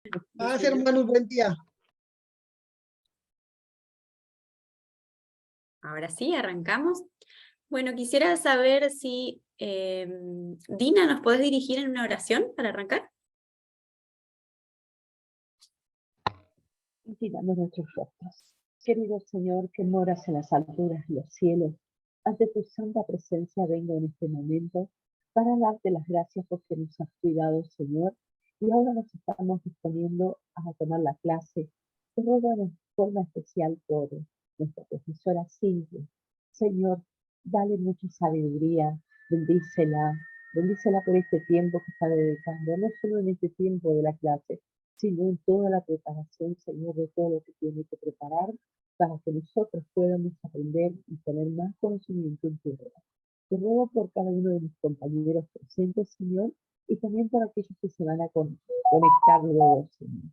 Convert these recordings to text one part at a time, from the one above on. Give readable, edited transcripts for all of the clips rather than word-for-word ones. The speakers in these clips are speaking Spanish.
Hermano, buen día. Ahora sí, arrancamos. Bueno, quisiera saber si Dina, ¿nos podés dirigir en una oración para arrancar? Inclinamos nuestros rostros. Querido Señor, que moras en las alturas de los cielos, ante tu santa presencia vengo en este momento para darte las gracias porque nos has cuidado, Señor, y ahora nos estamos disponiendo a tomar la clase. Te ruego en forma especial por nuestra profesora Silvia. Señor, dale mucha sabiduría, bendícela por este tiempo que está dedicando, no solo en este tiempo de la clase, sino en toda la preparación, Señor, de todo lo que tiene que preparar para que nosotros podamos aprender y tener más conocimiento en tu obra. Te ruego por cada uno de mis compañeros presentes, Señor, y también por aquellos que se van a conectar luego, Señor.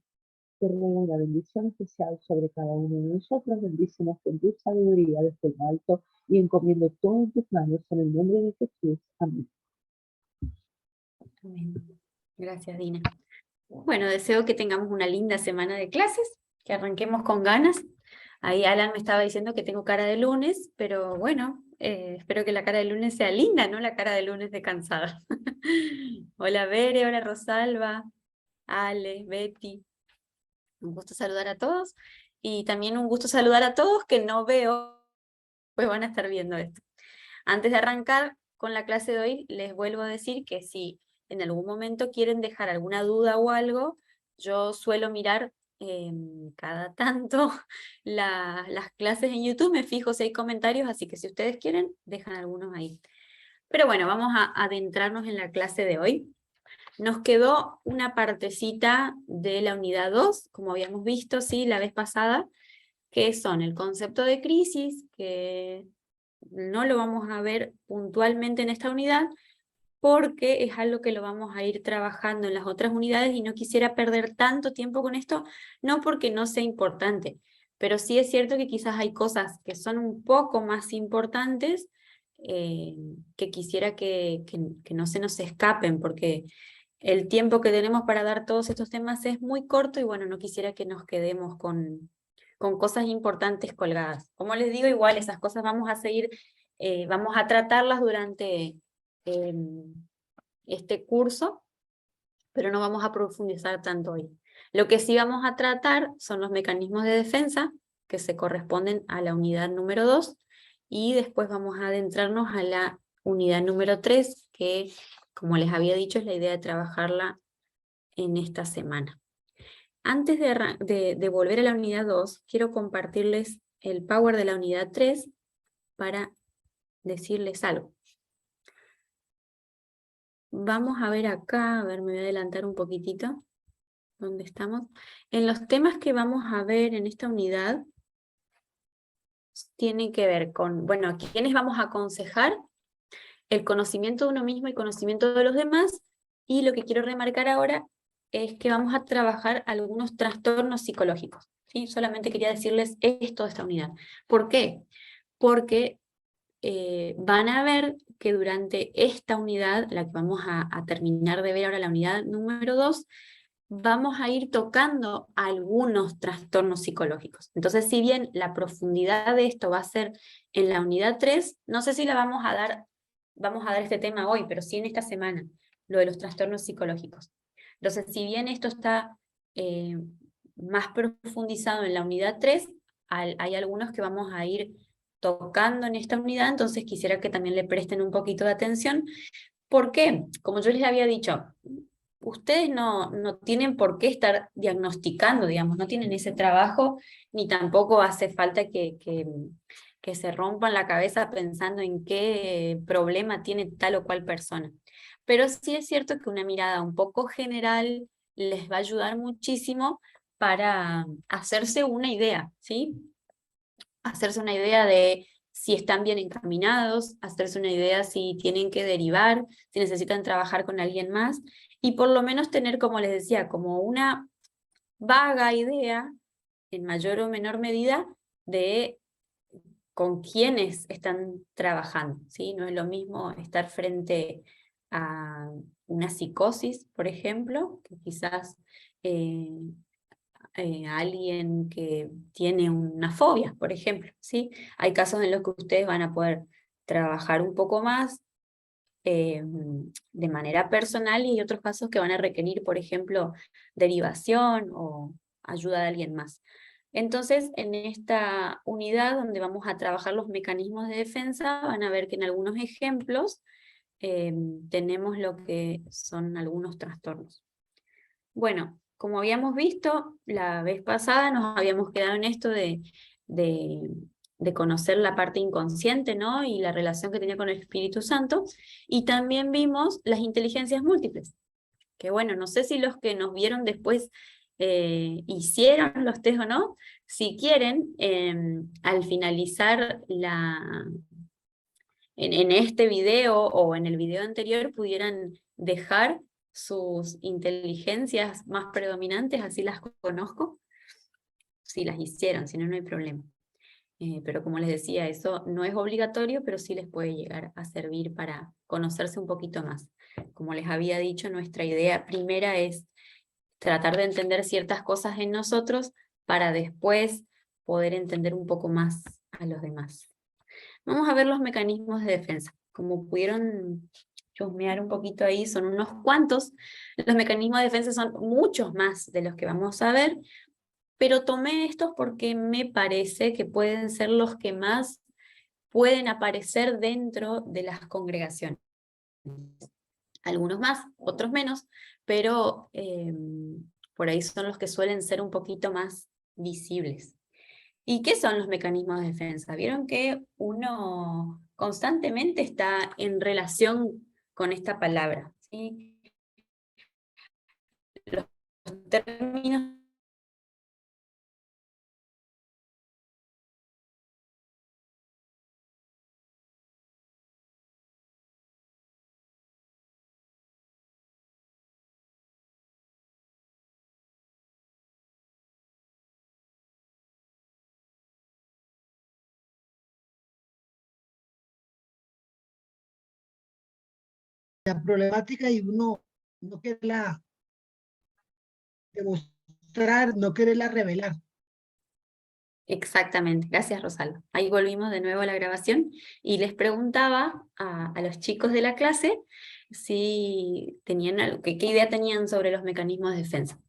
Te ruego una bendición especial sobre cada uno de nosotros. Bendícenos con tu sabiduría desde lo alto y encomiendo todo en tus manos en el nombre de Jesús. Amén. Amén. Gracias, Dina. Bueno, deseo que tengamos una linda semana de clases, que arranquemos con ganas. Ahí Alan me estaba diciendo que tengo cara de lunes, pero bueno, espero que la cara de lunes sea linda, no la cara de lunes de cansada. Hola Bere, hola Rosalba, Ale, Betty. Un gusto saludar a todos. Y también un gusto saludar a todos que no veo, pues van a estar viendo esto. Antes de arrancar con la clase de hoy, les vuelvo a decir que si en algún momento quieren dejar alguna duda o algo, yo suelo mirar cada tanto las clases en YouTube, me fijo si hay comentarios, así que si ustedes quieren, dejan algunos ahí. Pero bueno, vamos a adentrarnos en la clase de hoy. Nos quedó una partecita de la unidad 2, como habíamos visto, ¿sí? La vez pasada, que son el concepto de crisis, que no lo vamos a ver puntualmente en esta unidad, porque es algo que lo vamos a ir trabajando en las otras unidades y no quisiera perder tanto tiempo con esto, no porque no sea importante, pero sí es cierto que quizás hay cosas que son un poco más importantes que quisiera que no se nos escapen, porque el tiempo que tenemos para dar todos estos temas es muy corto y bueno, no quisiera que nos quedemos con cosas importantes colgadas. Como les digo, igual esas cosas vamos a seguir, vamos a tratarlas durante este curso, pero no vamos a profundizar tanto hoy. Lo que sí vamos a tratar son los mecanismos de defensa que se corresponden a la unidad número 2 y después vamos a adentrarnos a la unidad número 3, que como les había dicho es la idea de trabajarla en esta semana. Antes de volver a la unidad 2, quiero compartirles el power de la unidad 3 para decirles algo. Vamos a ver acá, a ver, me voy a adelantar un poquitito. ¿Dónde estamos? En los temas que vamos a ver en esta unidad, tienen que ver con, bueno, a quiénes vamos a aconsejar, el conocimiento de uno mismo y conocimiento de los demás, y lo que quiero remarcar ahora es que vamos a trabajar algunos trastornos psicológicos, ¿sí? Solamente quería decirles esto de esta unidad. ¿Por qué? Porque van a ver que durante esta unidad, la que vamos a terminar de ver ahora, la unidad número 2, vamos a ir tocando algunos trastornos psicológicos. Entonces, si bien la profundidad de esto va a ser en la unidad 3, no sé si la vamos a dar este tema hoy, pero sí en esta semana, lo de los trastornos psicológicos. Entonces, si bien esto está más profundizado en la unidad 3, hay algunos que vamos a ir tocando en esta unidad, entonces quisiera que también le presten un poquito de atención. ¿Por qué? Como yo les había dicho, ustedes no tienen por qué estar diagnosticando, digamos, no tienen ese trabajo, ni tampoco hace falta que se rompan la cabeza pensando en qué problema tiene tal o cual persona. Pero sí es cierto que una mirada un poco general les va a ayudar muchísimo para hacerse una idea, ¿sí? Hacerse una idea de si están bien encaminados, hacerse una idea si tienen que derivar, si necesitan trabajar con alguien más, y por lo menos tener, como les decía, como una vaga idea, en mayor o menor medida, de con quiénes están trabajando, ¿sí? No es lo mismo estar frente a una psicosis, por ejemplo, que quizás a alguien que tiene una fobia, por ejemplo, ¿sí? Hay casos en los que ustedes van a poder trabajar un poco más de manera personal y hay otros casos que van a requerir, por ejemplo, derivación o ayuda de alguien más. Entonces, en esta unidad donde vamos a trabajar los mecanismos de defensa, van a ver que en algunos ejemplos tenemos lo que son algunos trastornos. Bueno, como habíamos visto, la vez pasada nos habíamos quedado en esto de conocer la parte inconsciente, ¿no? Y la relación que tenía con el Espíritu Santo. Y también vimos las inteligencias múltiples. Que bueno, no sé si los que nos vieron después hicieron los test o no. Si quieren, al finalizar en este video o en el video anterior pudieran dejar sus inteligencias más predominantes, así las conozco, si las hicieron, si no, no hay problema. Pero como les decía, eso no es obligatorio, pero sí les puede llegar a servir para conocerse un poquito más. Como les había dicho, nuestra idea primera es tratar de entender ciertas cosas en nosotros para después poder entender un poco más a los demás. Vamos a ver los mecanismos de defensa. Como pudieron chusmear un poquito ahí, son unos cuantos. Los mecanismos de defensa son muchos más de los que vamos a ver, pero tomé estos porque me parece que pueden ser los que más pueden aparecer dentro de las congregaciones. Algunos más, otros menos, pero por ahí son los que suelen ser un poquito más visibles. ¿Y qué son los mecanismos de defensa? Vieron que uno constantemente está en relación con esta palabra, ¿sí? Los términos la problemática y uno no quererla demostrar, no quererla revelar. exactamente, gracias Rosalba. Ahí volvimos de nuevo a la grabación y les preguntaba a los chicos de la clase si tenían algo, qué idea tenían sobre los mecanismos de defensa.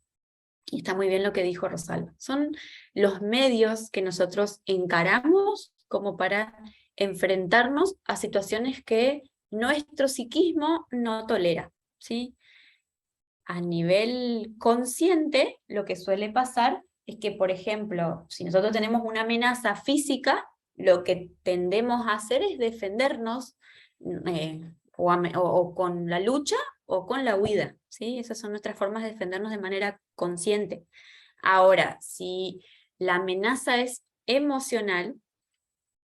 Y está muy bien lo que dijo Rosalba. Son los medios que nosotros encaramos como para enfrentarnos a situaciones que nuestro psiquismo no tolera, ¿sí? A nivel consciente, lo que suele pasar es que, por ejemplo, si nosotros tenemos una amenaza física, lo que tendemos a hacer es defendernos o con la lucha o con la huida, ¿sí? Esas son nuestras formas de defendernos de manera consciente. Ahora, si la amenaza es emocional,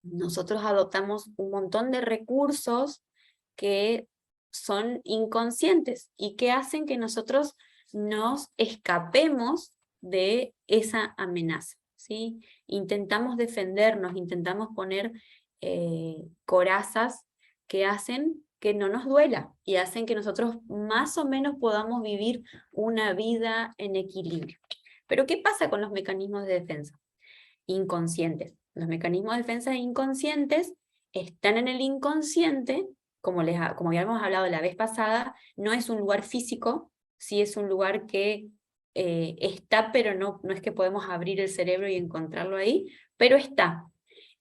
nosotros adoptamos un montón de recursos que son inconscientes y que hacen que nosotros nos escapemos de esa amenaza, ¿sí? Intentamos defendernos, intentamos poner corazas que hacen que no nos duela y hacen que nosotros más o menos podamos vivir una vida en equilibrio. Pero ¿qué pasa con los mecanismos de defensa? Inconscientes. Los mecanismos de defensa inconscientes están en el inconsciente, como habíamos hablado la vez pasada, no es un lugar físico, sí es un lugar que está, pero no es que podemos abrir el cerebro y encontrarlo ahí, pero está.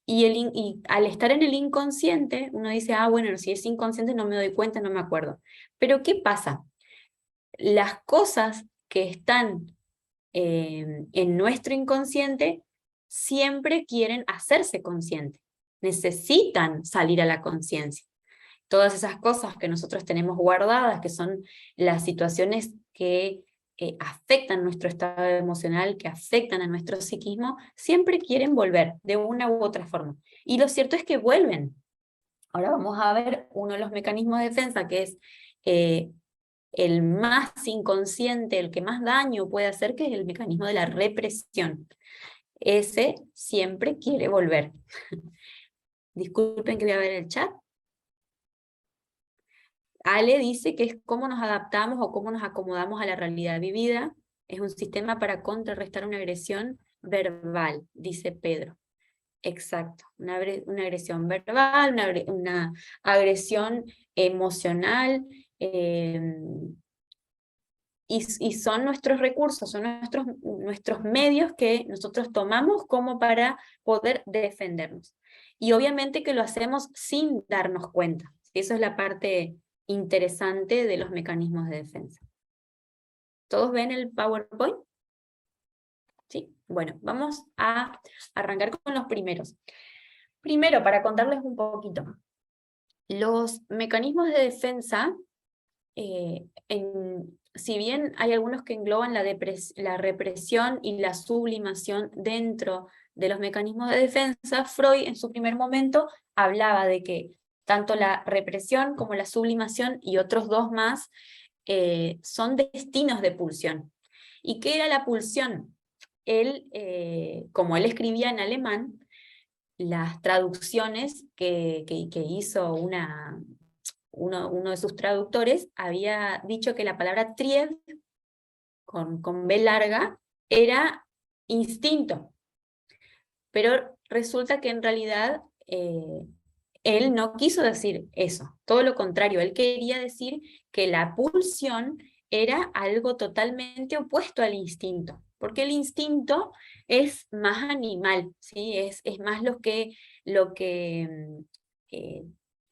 Y al estar en el inconsciente, uno dice, ah, bueno, si es inconsciente no me doy cuenta, no me acuerdo. Pero ¿qué pasa? Las cosas que están en nuestro inconsciente siempre quieren hacerse consciente, necesitan salir a la conciencia. Todas esas cosas que nosotros tenemos guardadas, que son las situaciones que afectan nuestro estado emocional, que afectan a nuestro psiquismo, siempre quieren volver de una u otra forma. Y lo cierto es que vuelven. Ahora vamos a ver uno de los mecanismos de defensa, que es el más inconsciente, el que más daño puede hacer, que es el mecanismo de la represión. Ese siempre quiere volver. Disculpen que voy a ver el chat. Ale dice que es cómo nos adaptamos o cómo nos acomodamos a la realidad vivida. Es un sistema para contrarrestar una agresión verbal, dice Pedro. Exacto, una agresión verbal, una agresión emocional, y son nuestros recursos, son nuestros medios que nosotros tomamos como para poder defendernos. Y obviamente que lo hacemos sin darnos cuenta. Eso es la parte interesante de los mecanismos de defensa. ¿Todos ven el PowerPoint? ¿Sí? Bueno, vamos a arrancar con los primeros. Primero, para contarles un poquito, los mecanismos de defensa, si bien hay algunos que engloban la represión y la sublimación dentro de los mecanismos de defensa, Freud en su primer momento hablaba de que tanto la represión como la sublimación y otros dos más son destinos de pulsión. ¿Y qué era la pulsión? Él, como él escribía en alemán, las traducciones que hizo uno de sus traductores había dicho que la palabra Trieb, con B larga, era instinto. Pero resulta que en realidad él no quiso decir eso, todo lo contrario, él quería decir que la pulsión era algo totalmente opuesto al instinto, porque el instinto es más animal, ¿sí? Es más lo que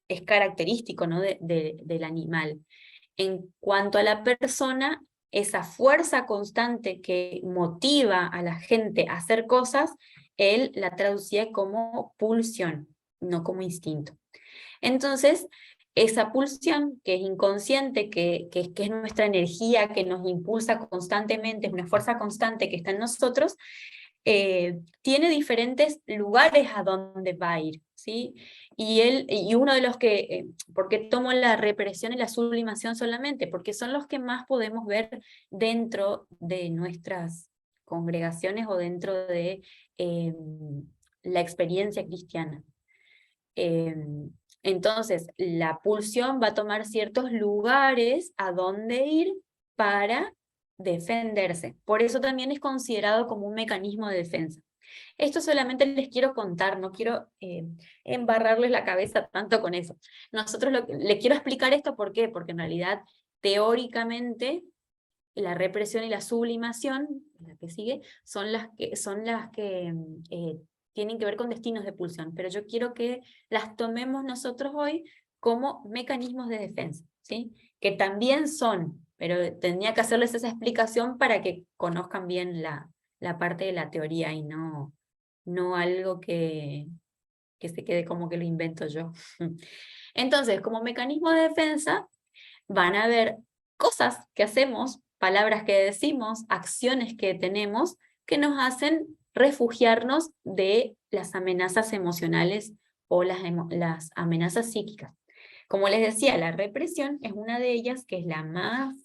es característico, ¿no? del animal. En cuanto a la persona, esa fuerza constante que motiva a la gente a hacer cosas, él la traducía como pulsión, no como instinto. Entonces, esa pulsión, que es inconsciente, que es nuestra energía, que nos impulsa constantemente, es una fuerza constante que está en nosotros, tiene diferentes lugares a donde va a ir, ¿sí? Y uno de los que, ¿por qué tomo la represión y la sublimación solamente? Porque son los que más podemos ver dentro de nuestras congregaciones o dentro de la experiencia cristiana. Entonces, la pulsión va a tomar ciertos lugares a donde ir para defenderse. Por eso también es considerado como un mecanismo de defensa. Esto solamente les quiero contar, no quiero embarrarles la cabeza tanto con eso. Les quiero explicar esto, ¿por qué? Porque en realidad, teóricamente, la represión y la sublimación, la que sigue, son las que tienen que ver con destinos de pulsión, pero yo quiero que las tomemos nosotros hoy como mecanismos de defensa, ¿sí? Que también son, pero tendría que hacerles esa explicación para que conozcan bien la parte de la teoría y no algo que se quede como que lo invento yo. Entonces, como mecanismo de defensa, van a haber cosas que hacemos, palabras que decimos, acciones que tenemos, que nos hacen refugiarnos de las amenazas emocionales o las amenazas psíquicas. Como les decía, la represión es una de ellas, que es la más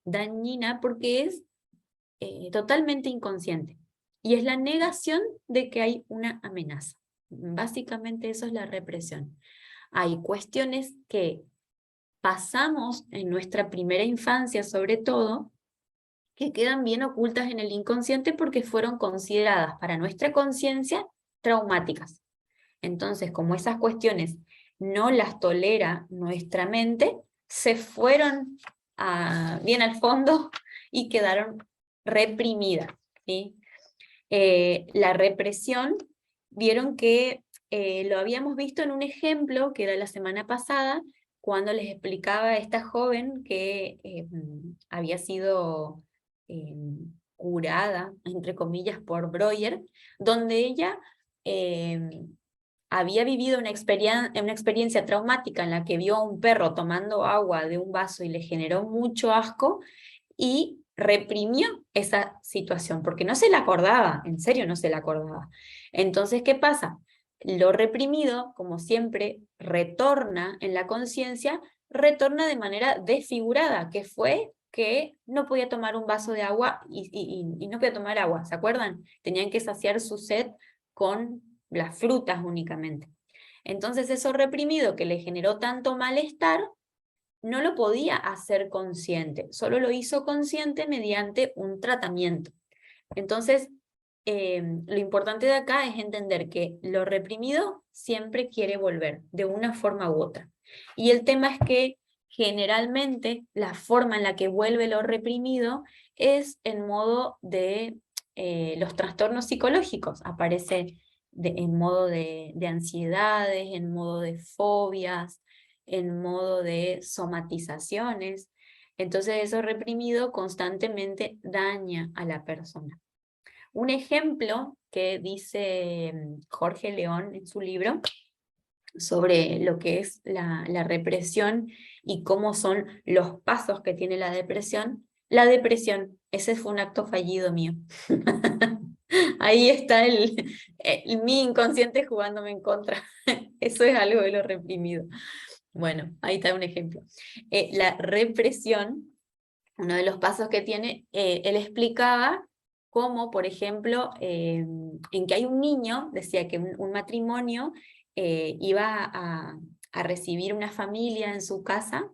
dañina, porque es totalmente inconsciente. Y es la negación de que hay una amenaza. Básicamente eso es la represión. Hay cuestiones que pasamos en nuestra primera infancia, sobre todo, que quedan bien ocultas en el inconsciente porque fueron consideradas para nuestra conciencia traumáticas. Entonces, como esas cuestiones no las tolera nuestra mente, se fueron bien al fondo y quedaron reprimidas, ¿sí? La represión, vieron que lo habíamos visto en un ejemplo que era la semana pasada, cuando les explicaba a esta joven que había sido curada, entre comillas, por Breuer, donde ella había vivido una experiencia traumática en la que vio a un perro tomando agua de un vaso y le generó mucho asco, y reprimió esa situación, porque no se la acordaba, en serio no se la acordaba. Entonces, ¿qué pasa? Lo reprimido, como siempre, retorna en la conciencia, retorna de manera desfigurada, que fue que no podía tomar un vaso de agua y no podía tomar agua, ¿se acuerdan? Tenían que saciar su sed con las frutas únicamente. Entonces eso reprimido que le generó tanto malestar, no lo podía hacer consciente, solo lo hizo consciente mediante un tratamiento. Entonces, lo importante de acá es entender que lo reprimido siempre quiere volver, de una forma u otra. Y el tema es que generalmente la forma en la que vuelve lo reprimido es en modo de los trastornos psicológicos. Aparece en modo de ansiedades, en modo de fobias, en modo de somatizaciones. Entonces eso reprimido constantemente daña a la persona. Un ejemplo que dice Jorge León en su libro sobre lo que es la represión y cómo son los pasos que tiene la depresión. La depresión, ese fue un acto fallido mío. Ahí está mi inconsciente jugándome en contra. Eso es algo de lo reprimido. Bueno, ahí está un ejemplo. La represión, uno de los pasos que tiene, él explicaba cómo, por ejemplo, en que hay un niño, decía que un matrimonio iba a recibir una familia en su casa,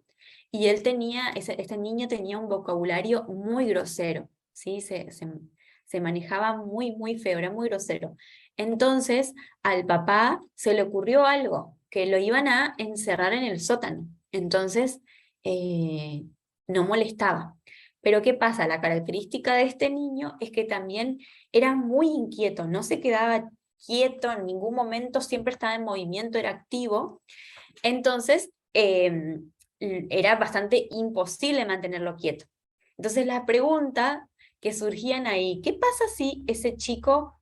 y él tenía, este niño tenía un vocabulario muy grosero, ¿sí? Se manejaba muy feo, era muy grosero. Entonces, al papá se le ocurrió algo, que lo iban a encerrar en el sótano. Entonces, no molestaba. Pero ¿qué pasa? La característica de este niño es que también era muy inquieto, no se quedaba quieto en ningún momento, siempre estaba en movimiento, era activo. Entonces, era bastante imposible mantenerlo quieto. Entonces, la pregunta que surgían ahí, ¿qué pasa si ese chico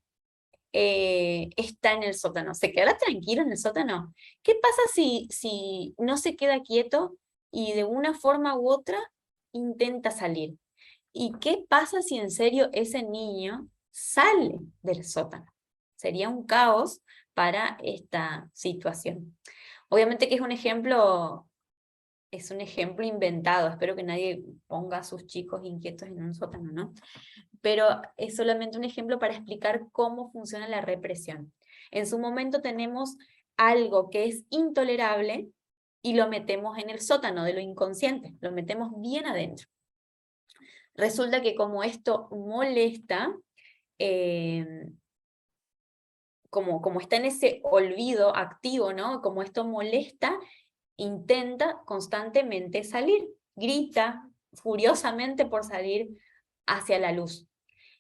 está en el sótano? ¿Se quedará tranquilo en el sótano? ¿Qué pasa si no se queda quieto y de una forma u otra intenta salir? ¿Y qué pasa si en serio ese niño sale del sótano? Sería un caos para esta situación. Obviamente que es un ejemplo inventado. Espero que nadie ponga a sus chicos inquietos en un sótano, ¿no? Pero es solamente un ejemplo para explicar cómo funciona la represión. En su momento tenemos algo que es intolerable y lo metemos en el sótano de lo inconsciente, lo metemos bien adentro. Resulta que como esto molesta, como está en ese olvido activo, ¿no? Como esto molesta, intenta constantemente salir, grita furiosamente por salir hacia la luz.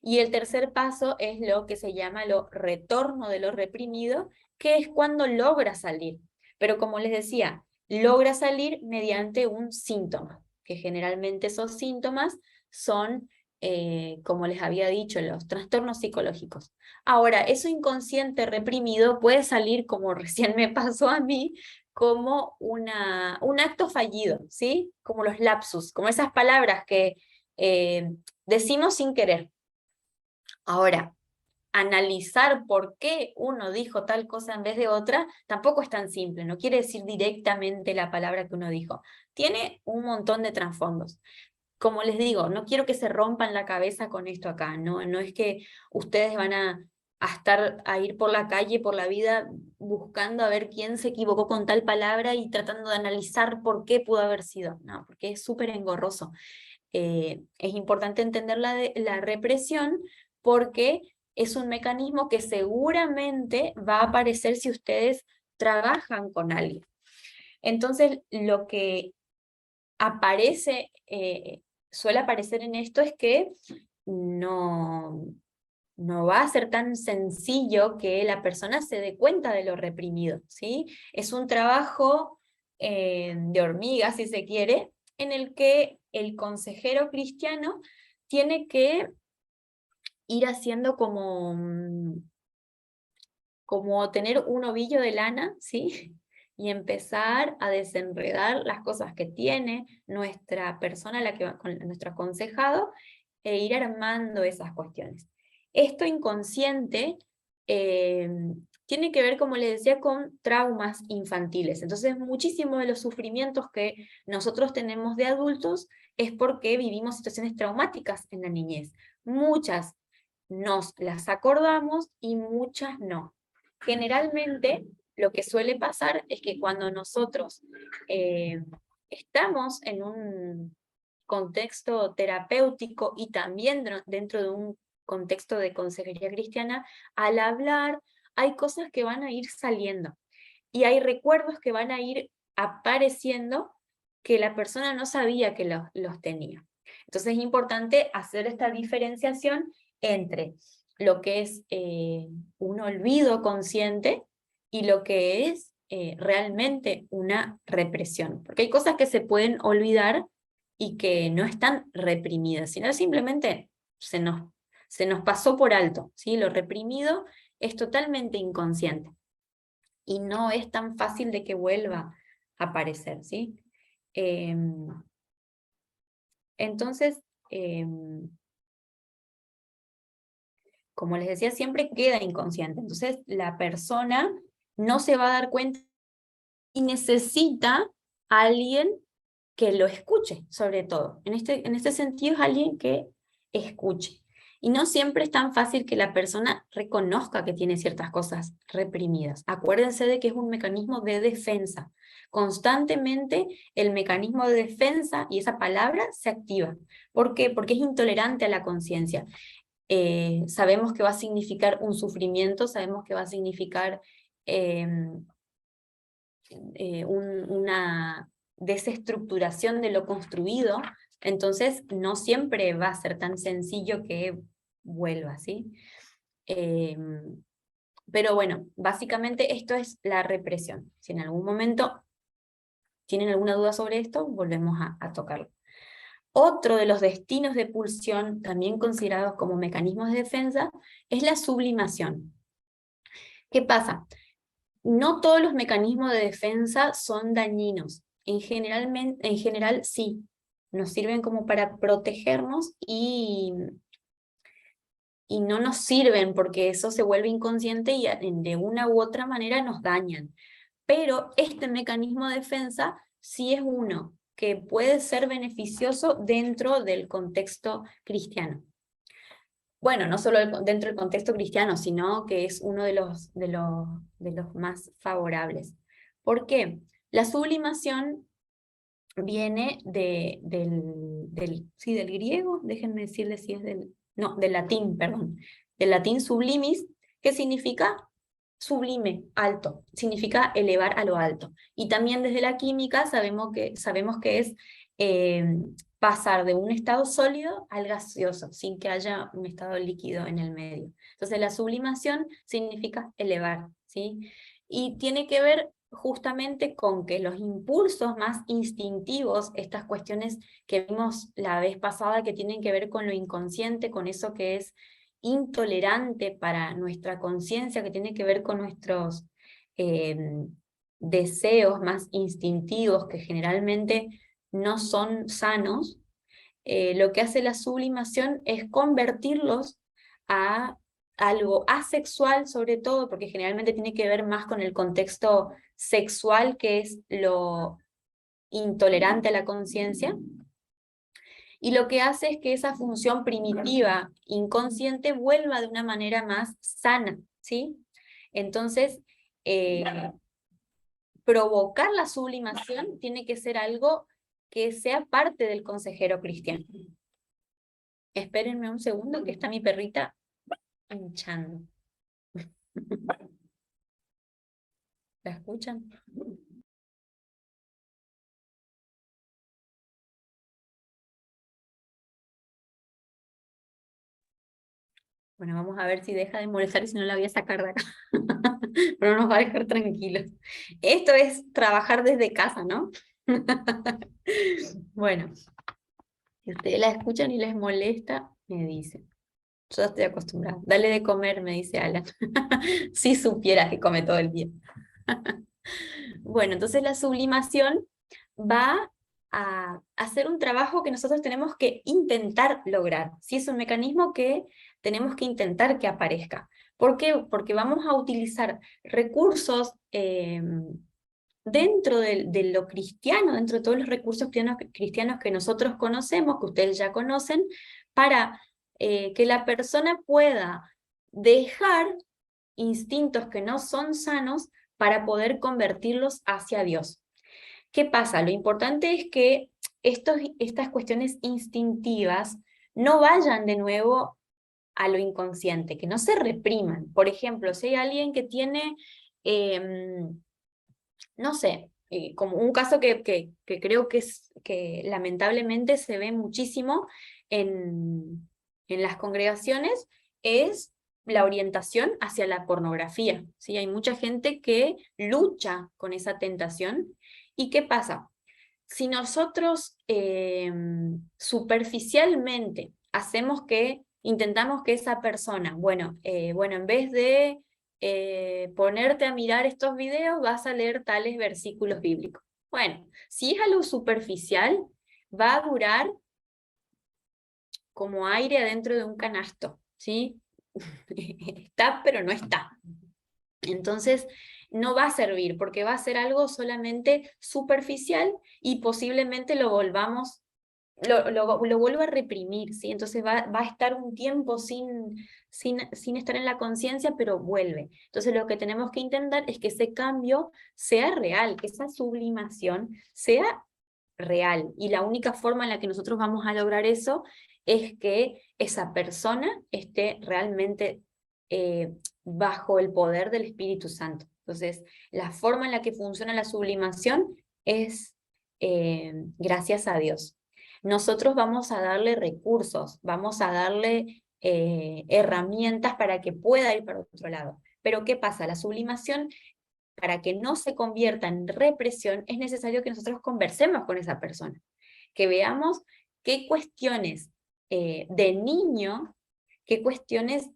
Y el tercer paso es lo que se llama lo retorno de lo reprimido, que es cuando logra salir. Pero como les decía, logra salir mediante un síntoma, que generalmente esos síntomas son, como les había dicho, los trastornos psicológicos. Ahora, eso inconsciente reprimido puede salir, como recién me pasó a mí, como un acto fallido, ¿sí? Como los lapsus, como esas palabras que decimos sin querer. Ahora, analizar por qué uno dijo tal cosa en vez de otra, tampoco es tan simple, no quiere decir directamente la palabra que uno dijo. Tiene un montón de trasfondos. Como les digo, no quiero que se rompan la cabeza con esto acá, no es que ustedes van a ir por la calle, por la vida, buscando a ver quién se equivocó con tal palabra y tratando de analizar por qué pudo haber sido. No, porque es súper engorroso. Es importante entender la represión porque es un mecanismo que seguramente va a aparecer si ustedes trabajan con alguien. Entonces, lo que aparece, suele aparecer en esto es que no va a ser tan sencillo que la persona se dé cuenta de lo reprimido, ¿sí? Es un trabajo de hormiga, si se quiere, en el que el consejero cristiano tiene que ir haciendo como tener un ovillo de lana, ¿sí? Y empezar a desenredar las cosas que tiene nuestra persona, nuestro aconsejado, e ir armando esas cuestiones. Esto inconsciente tiene que ver, como les decía, con traumas infantiles. Entonces, muchísimo de los sufrimientos que nosotros tenemos de adultos es porque vivimos situaciones traumáticas en la niñez. Muchas nos las acordamos y muchas no. Generalmente, lo que suele pasar es que cuando nosotros estamos en un contexto terapéutico y también dentro de un contexto de consejería cristiana, al hablar hay cosas que van a ir saliendo y hay recuerdos que van a ir apareciendo que la persona no sabía que los tenía. Entonces es importante hacer esta diferenciación entre lo que es un olvido consciente y lo que es realmente una represión. Porque hay cosas que se pueden olvidar y que no están reprimidas, sino simplemente se nos pasó por alto, ¿sí? Lo reprimido es totalmente inconsciente y no es tan fácil de que vuelva a aparecer, ¿sí? Entonces, como les decía, siempre queda inconsciente. Entonces, la persona no se va a dar cuenta y necesita a alguien que lo escuche, sobre todo. En este sentido, es alguien que escuche. Y no siempre es tan fácil que la persona reconozca que tiene ciertas cosas reprimidas. Acuérdense de que es un mecanismo de defensa. Constantemente el mecanismo de defensa y esa palabra se activa. ¿Por qué? Porque es intolerante a la conciencia. Sabemos que va a significar un sufrimiento, sabemos que va a significar una desestructuración de lo construido, entonces no siempre va a ser tan sencillo que vuelva, ¿sí? Pero bueno, básicamente esto es la represión. Si en algún momento tienen alguna duda sobre esto, volvemos a tocarlo. Otro de los destinos de pulsión, también considerados como mecanismos de defensa, es la sublimación. ¿Qué pasa? No todos los mecanismos de defensa son dañinos. En general sí, nos sirven como para protegernos y no nos sirven porque eso se vuelve inconsciente y de una u otra manera nos dañan. Pero este mecanismo de defensa sí es uno que puede ser beneficioso dentro del contexto cristiano. Bueno, no solo dentro del contexto cristiano, sino que es uno de los más favorables. ¿Por qué? La sublimación viene del griego, déjenme decirles si es del latín, perdón, del latín sublimis, que significa sublime, alto, significa elevar a lo alto. Y también desde la química sabemos que es pasar de un estado sólido al gaseoso, sin que haya un estado líquido en el medio. Entonces la sublimación significa elevar, ¿sí? Y tiene que ver justamente con que los impulsos más instintivos, estas cuestiones que vimos la vez pasada que tienen que ver con lo inconsciente, con eso que es intolerante para nuestra conciencia, que tiene que ver con nuestros deseos más instintivos, que generalmente no son sanos, lo que hace la sublimación es convertirlos a algo asexual, sobre todo, porque generalmente tiene que ver más con el contexto sexual, que es lo intolerante a la conciencia, y lo que hace es que esa función primitiva, inconsciente, vuelva de una manera más sana, ¿sí? Entonces, provocar la sublimación tiene que ser algo que sea parte del consejero cristiano. Espérenme un segundo, que está mi perrita hinchando. ¿La escuchan? Bueno, vamos a ver si deja de molestar y si no la voy a sacar de acá. Pero no nos va a dejar tranquilos. Esto es trabajar desde casa, ¿no? Bueno, si ustedes la escuchan y les molesta, me dicen. Yo ya estoy acostumbrada. Dale de comer, me dice Alan. Si supieras que come todo el día. Bueno, entonces la sublimación va a hacer un trabajo que nosotros tenemos que intentar lograr. ¿Sí? Es un mecanismo que tenemos que intentar que aparezca. ¿Por qué? Porque vamos a utilizar recursos dentro de lo cristiano, dentro de todos los recursos cristianos que nosotros conocemos, que ustedes ya conocen, para que la persona pueda dejar instintos que no son sanos para poder convertirlos hacia Dios. ¿Qué pasa? Lo importante es que estas cuestiones instintivas no vayan de nuevo a lo inconsciente, que no se repriman. Por ejemplo, si hay alguien que tiene, no sé, como un caso que creo que lamentablemente se ve muchísimo en las congregaciones, es la orientación hacia la pornografía, ¿sí? Hay mucha gente que lucha con esa tentación. ¿Y qué pasa? Si nosotros superficialmente intentamos que esa persona, bueno, en vez de ponerte a mirar estos videos, vas a leer tales versículos bíblicos. Bueno, si es algo superficial, va a durar como aire adentro de un canasto, ¿sí? Está, pero no está. Entonces, no va a servir porque va a ser algo solamente superficial y posiblemente lo volvamos, lo vuelva a reprimir, ¿sí? Entonces va a estar un tiempo sin estar en la conciencia, pero vuelve. Entonces lo que tenemos que intentar es que ese cambio sea real, que esa sublimación sea real. Y la única forma en la que nosotros vamos a lograr eso es que esa persona esté realmente bajo el poder del Espíritu Santo. Entonces, la forma en la que funciona la sublimación es gracias a Dios. Nosotros vamos a darle recursos, vamos a darle herramientas para que pueda ir para otro lado. Pero ¿qué pasa? La sublimación, para que no se convierta en represión, es necesario que nosotros conversemos con esa persona, que veamos qué cuestiones de niño, qué cuestiones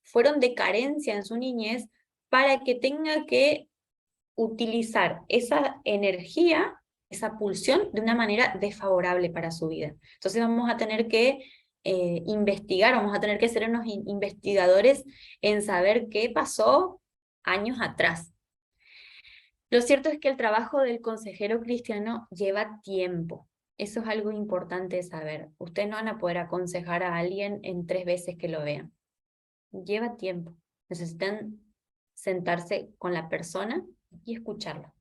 fueron de carencia en su niñez para que tenga que utilizar esa energía, esa pulsión, de una manera desfavorable para su vida. Entonces vamos a tener que investigar, vamos a tener que ser unos investigadores en saber qué pasó años atrás. Lo cierto es que el trabajo del consejero cristiano lleva tiempo. Eso es algo importante de saber. Ustedes no van a poder aconsejar a alguien en 3 veces que lo vean. Lleva tiempo. Necesitan sentarse con la persona y escucharla.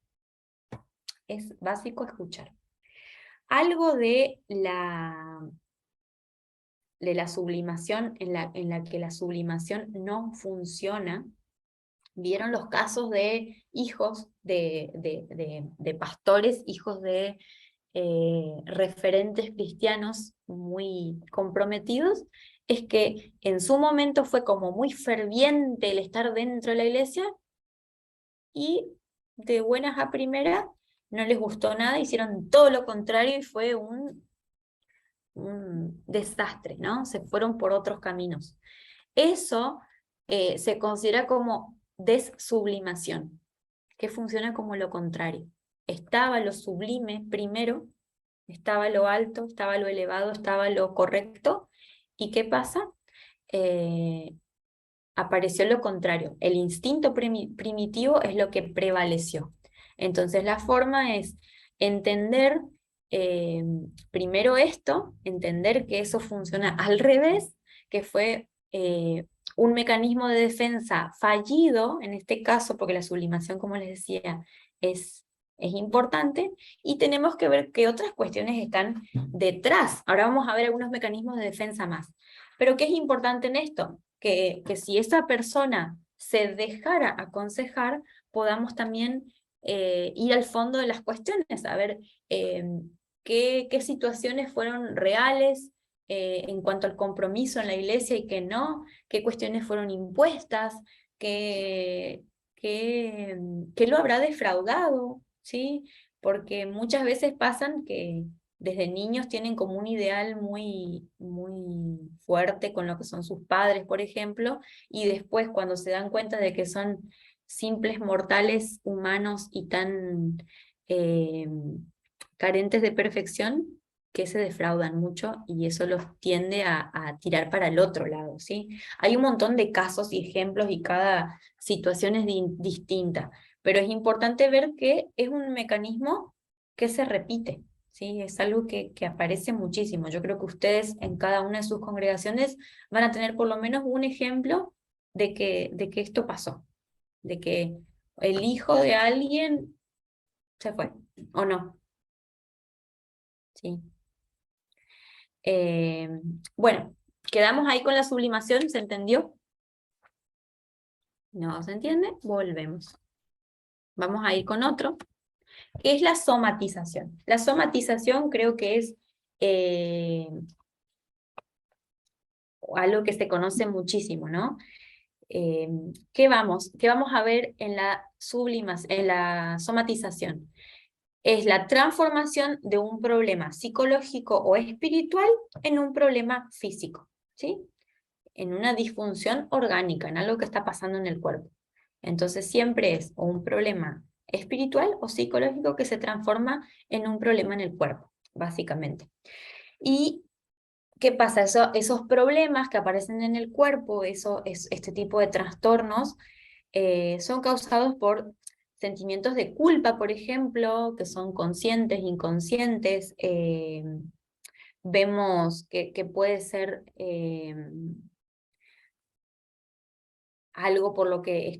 Es básico escuchar. Algo de la sublimación en la que la sublimación no funciona. ¿Vieron los casos de hijos de pastores, hijos de referentes cristianos muy comprometidos? Es que en su momento fue como muy ferviente el estar dentro de la iglesia y de buenas a primeras no les gustó nada, hicieron todo lo contrario y fue un desastre, ¿no? Se fueron por otros caminos. Eso se considera como desublimación, que funciona como lo contrario. Estaba lo sublime primero, estaba lo alto, estaba lo elevado, estaba lo correcto, ¿y qué pasa? Apareció lo contrario. El instinto primitivo es lo que prevaleció. Entonces la forma es entender primero esto, entender que eso funciona al revés, que fue un mecanismo de defensa fallido, en este caso, porque la sublimación, como les decía, es importante, y tenemos que ver qué otras cuestiones están detrás. Ahora vamos a ver algunos mecanismos de defensa más. Pero ¿qué es importante en esto? Que si esa persona se dejara aconsejar, podamos también ir al fondo de las cuestiones, a ver qué situaciones fueron reales en cuanto al compromiso en la iglesia y qué no, qué cuestiones fueron impuestas, qué lo habrá defraudado, ¿sí? Porque muchas veces pasan que desde niños tienen como un ideal muy, muy fuerte con lo que son sus padres, por ejemplo, y después cuando se dan cuenta de que son simples mortales humanos y tan carentes de perfección, que se defraudan mucho y eso los tiende a tirar para el otro lado, ¿sí? Hay un montón de casos y ejemplos y cada situación es distinta, pero es importante ver que es un mecanismo que se repite. ¿Sí? Es algo que aparece muchísimo. Yo creo que ustedes en cada una de sus congregaciones van a tener por lo menos un ejemplo de que esto pasó, de que el hijo de alguien Se fue, ¿o no? Sí. Bueno, quedamos ahí con la sublimación, ¿se entendió? ¿No se entiende? Volvemos. Vamos a ir con otro, que es la somatización. La somatización creo que es algo que se conoce muchísimo, ¿no? ¿Qué vamos a ver en la en la somatización? Es la transformación de un problema psicológico o espiritual en un problema físico, ¿sí? En una disfunción orgánica, en algo que está pasando en el cuerpo. Entonces siempre es o un problema espiritual o psicológico que se transforma en un problema en el cuerpo, básicamente. ¿Y qué pasa? Esos problemas que aparecen en el cuerpo, este tipo de trastornos, son causados por sentimientos de culpa, por ejemplo, que son conscientes, inconscientes. Vemos que puede ser algo por lo que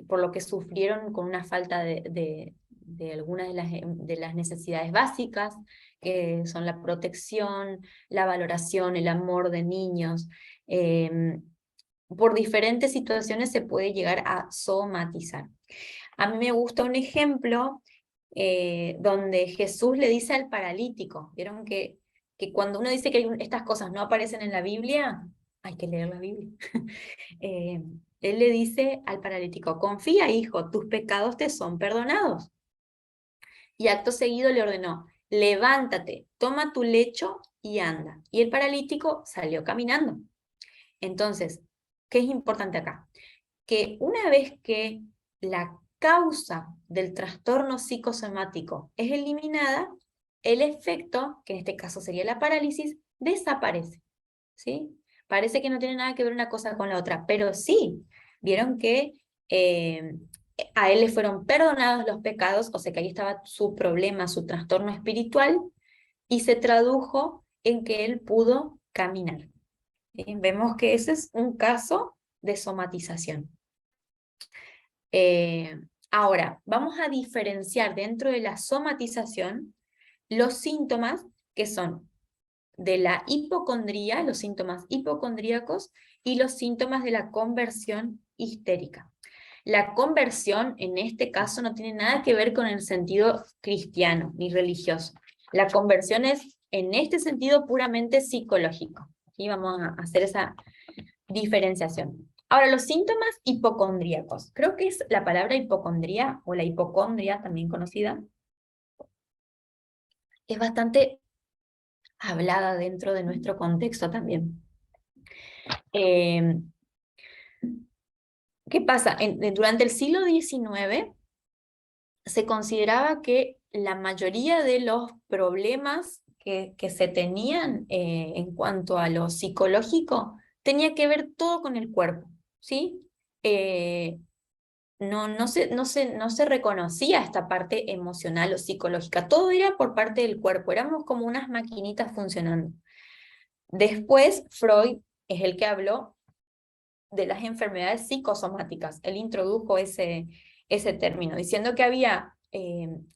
por lo que sufrieron con una falta de algunas de las necesidades básicas, que son la protección, la valoración, el amor de niños. Por diferentes situaciones se puede llegar a somatizar. A mí me gusta un ejemplo donde Jesús le dice al paralítico, ¿vieron que cuando uno dice que estas cosas no aparecen en la Biblia, hay que leer la Biblia? Él le dice al paralítico, confía, hijo, tus pecados te son perdonados. Y acto seguido le ordenó, levántate, toma tu lecho y anda. Y el paralítico salió caminando. Entonces, ¿qué es importante acá? Que una vez que la causa del trastorno psicosomático es eliminada, el efecto, que en este caso sería la parálisis, desaparece, ¿sí? Parece que no tiene nada que ver una cosa con la otra, pero sí, vieron que a él le fueron perdonados los pecados, o sea que ahí estaba su problema, su trastorno espiritual, y se tradujo en que él pudo caminar. Vemos que ese es un caso de somatización. Ahora, vamos a diferenciar dentro de la somatización los síntomas que son de la hipocondría, los síntomas hipocondríacos y los síntomas de la conversión histérica. La conversión, en este caso, no tiene nada que ver con el sentido cristiano ni religioso. La conversión es, en este sentido, puramente psicológico. Aquí vamos a hacer esa diferenciación. Ahora, los síntomas hipocondríacos. Creo que es la palabra hipocondría, o la hipocondria, también conocida, es bastante hablada dentro de nuestro contexto también. ¿Qué pasa? Durante el siglo XIX se consideraba que la mayoría de los problemas que se tenían en cuanto a lo psicológico tenía que ver todo con el cuerpo, ¿sí? No se reconocía esta parte emocional o psicológica, todo era por parte del cuerpo, éramos como unas maquinitas funcionando. Después, Freud es el que habló de las enfermedades psicosomáticas. Él introdujo ese término, diciendo que había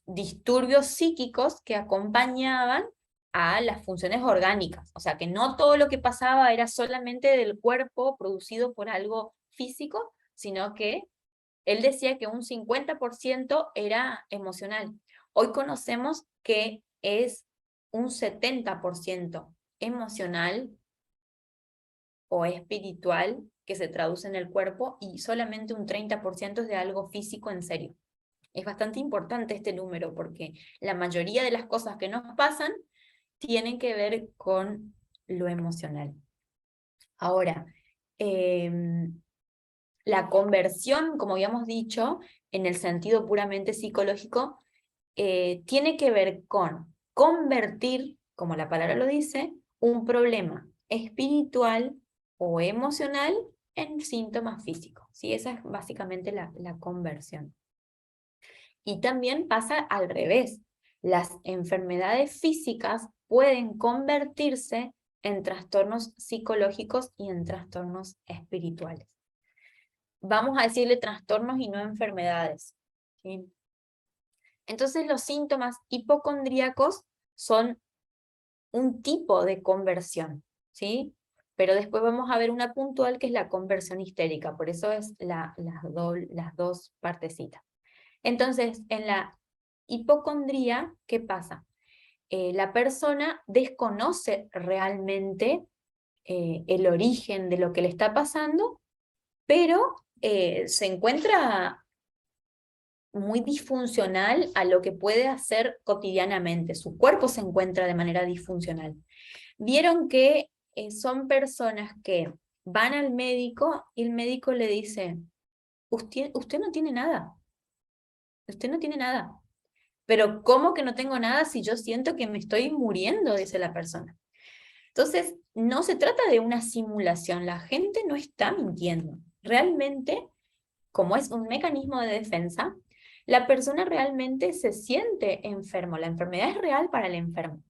disturbios psíquicos que acompañaban a las funciones orgánicas. O sea, que no todo lo que pasaba era solamente del cuerpo producido por algo físico, sino que él decía que un 50% era emocional. Hoy conocemos que es un 70% emocional o espiritual que se traduce en el cuerpo y solamente un 30% es de algo físico en serio. Es bastante importante este número porque la mayoría de las cosas que nos pasan tienen que ver con lo emocional. Ahora, la conversión, como habíamos dicho, en el sentido puramente psicológico, tiene que ver con convertir, como la palabra lo dice, un problema espiritual o emocional en síntomas físicos. ¿Sí? Esa es básicamente la conversión. Y también pasa al revés. Las enfermedades físicas pueden convertirse en trastornos psicológicos y en trastornos espirituales. Vamos a decirle trastornos y no enfermedades, ¿sí? Entonces los síntomas hipocondríacos son un tipo de conversión, ¿sí? Pero después vamos a ver una puntual que es la conversión histérica, por eso es las dos partecitas. Entonces, en la hipocondría, ¿qué pasa? La persona desconoce realmente el origen de lo que le está pasando, pero se encuentra muy disfuncional a lo que puede hacer cotidianamente. Su cuerpo se encuentra de manera disfuncional. Vieron que son personas que van al médico y el médico le dice, usted no tiene nada, usted no tiene nada. Pero ¿cómo que no tengo nada si yo siento que me estoy muriendo? Dice la persona. Entonces, no se trata de una simulación, la gente no está mintiendo. Realmente, como es un mecanismo de defensa, la persona realmente se siente enfermo, la enfermedad es real para el enfermo.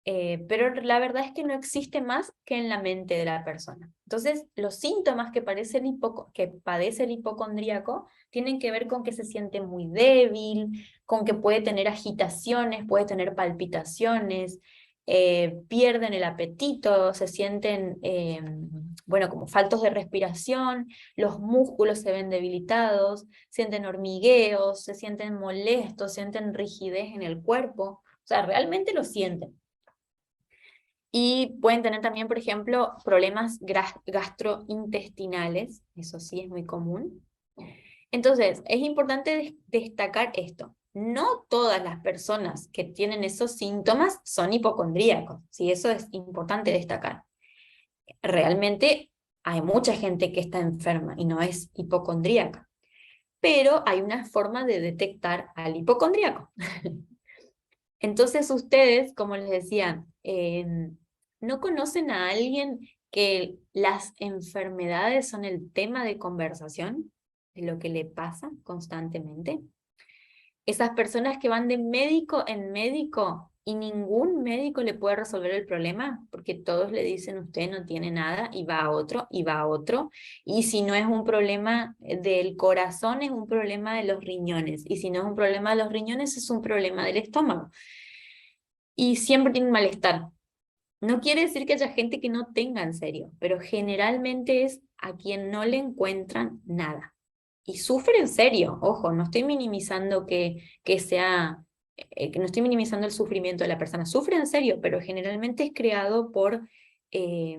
Pero la verdad es que no existe más que en la mente de la persona. Entonces, los síntomas que padece el hipocondríaco tienen que ver con que se siente muy débil, con que puede tener agitaciones, puede tener palpitaciones, pierden el apetito, se sienten, bueno, como faltos de respiración, los músculos se ven debilitados, sienten hormigueos, se sienten molestos, sienten rigidez en el cuerpo, o sea, realmente lo sienten. Y pueden tener también, por ejemplo, problemas gastrointestinales, eso sí es muy común. Entonces, es importante destacar esto. No todas las personas que tienen esos síntomas son hipocondríacos, ¿sí? Eso es importante destacar. Realmente hay mucha gente que está enferma y no es hipocondríaca, pero hay una forma de detectar al hipocondríaco. Entonces ustedes, como les decía, ¿no conocen a alguien que las enfermedades son el tema de conversación? De lo que le pasa constantemente. Esas personas que van de médico en médico y ningún médico le puede resolver el problema porque todos le dicen usted no tiene nada y va a otro y va a otro. Y si no es un problema del corazón, es un problema de los riñones. Y si no es un problema de los riñones, es un problema del estómago. Y siempre tienen malestar. No quiere decir que haya gente que no tenga en serio, pero generalmente es a quien no le encuentran nada. Y sufre en serio, ojo, no estoy minimizando que no estoy minimizando el sufrimiento de la persona, sufre en serio, pero generalmente es creado eh,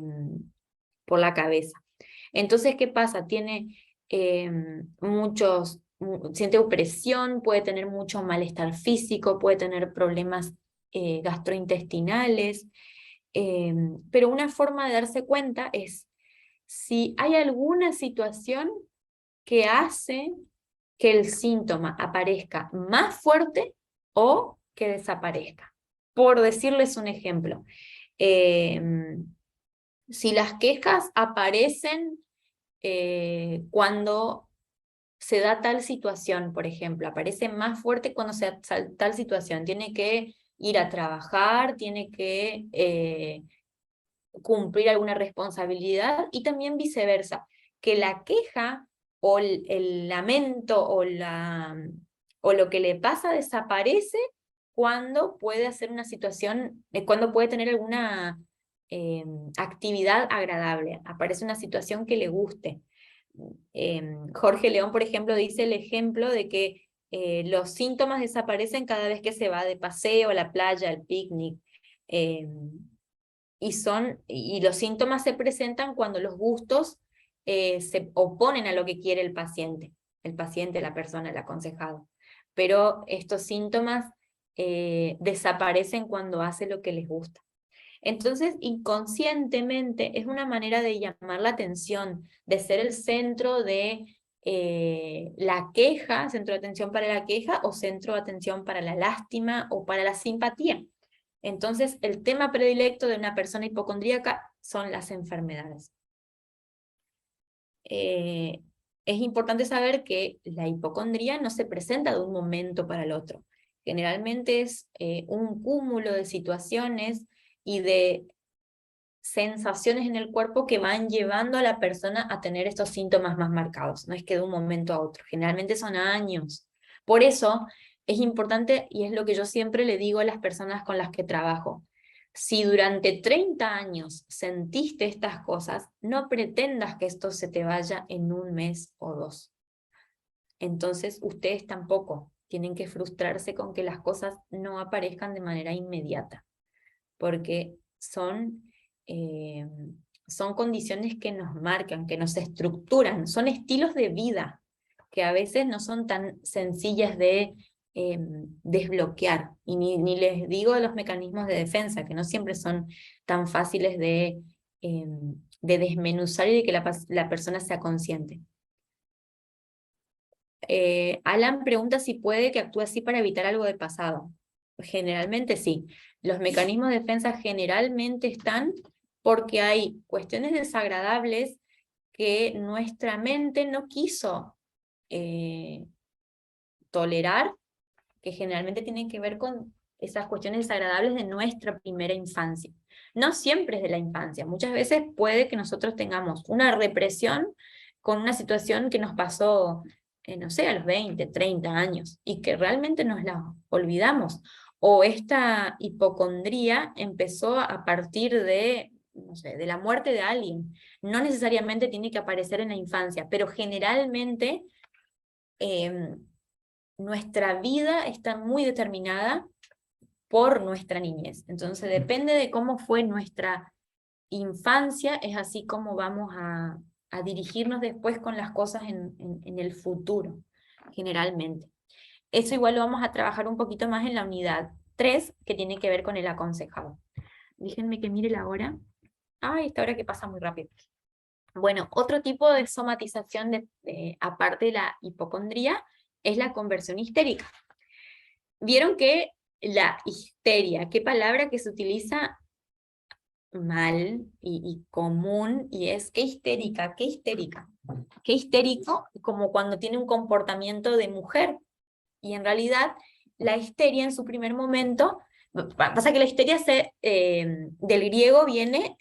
por la cabeza. Entonces, ¿qué pasa? Tiene siente opresión, puede tener mucho malestar físico, puede tener problemas gastrointestinales, pero una forma de darse cuenta es si hay alguna situación que hace que el síntoma aparezca más fuerte o que desaparezca. Por decirles un ejemplo, si las quejas aparecen cuando se da tal situación, por ejemplo, aparece más fuerte cuando se da tal situación, tiene que ir a trabajar, tiene que cumplir alguna responsabilidad y también viceversa, que la queja o el lamento o lo que le pasa desaparece cuando puede hacer una situación, cuando puede tener alguna actividad agradable, aparece una situación que le guste. Jorge León, por ejemplo, dice el ejemplo de que los síntomas desaparecen cada vez que se va de paseo a la playa, al picnic, y los síntomas se presentan cuando los gustos se oponen a lo que quiere el paciente, la persona, el aconsejado. Pero estos síntomas desaparecen cuando hace lo que les gusta. Entonces, inconscientemente es una manera de llamar la atención, de ser el centro de la queja, centro de atención para la queja o centro de atención para la lástima o para la simpatía. Entonces, el tema predilecto de una persona hipocondríaca son las enfermedades. Es importante saber que la hipocondría no se presenta de un momento para el otro. Generalmente es un cúmulo de situaciones y de sensaciones en el cuerpo que van llevando a la persona a tener estos síntomas más marcados. No es que de un momento a otro. Generalmente son años. Por eso, es importante, y es lo que yo siempre le digo a las personas con las que trabajo. Si durante 30 años sentiste estas cosas, no pretendas que esto se te vaya en un mes o 2. Entonces, ustedes tampoco tienen que frustrarse con que las cosas no aparezcan de manera inmediata, porque son condiciones que nos marcan, que nos estructuran, son estilos de vida que a veces no son tan sencillas de desbloquear. Y ni les digo los mecanismos de defensa, que no siempre son tan fáciles de desmenuzar y de que la persona sea consciente. Alan pregunta si puede que actúe así para evitar algo del pasado. Generalmente sí. Los mecanismos de defensa generalmente están porque hay cuestiones desagradables que nuestra mente no quiso tolerar, que generalmente tienen que ver con esas cuestiones desagradables de nuestra primera infancia. No siempre es de la infancia, muchas veces puede que nosotros tengamos una represión con una situación que nos pasó, no sé, a los 20, 30 años, y que realmente nos la olvidamos. O esta hipocondría empezó a partir de, no sé, de la muerte de alguien. No necesariamente tiene que aparecer en la infancia, pero generalmente nuestra vida está muy determinada por nuestra niñez. Entonces depende de cómo fue nuestra infancia, es así como vamos a dirigirnos después con las cosas en el futuro, generalmente. Eso igual lo vamos a trabajar un poquito más en la unidad 3, que tiene que ver con el aconsejado. Déjenme que mire la hora. Ay, esta hora que pasa muy rápido. Bueno, otro tipo de somatización aparte de la hipocondría es la conversión histérica. Vieron que la histeria, qué palabra que se utiliza mal y común, y es qué histérica, qué histérica. Qué histérico, como cuando tiene un comportamiento de mujer. Y en realidad, la histeria en su primer momento, pasa que la histeria del griego viene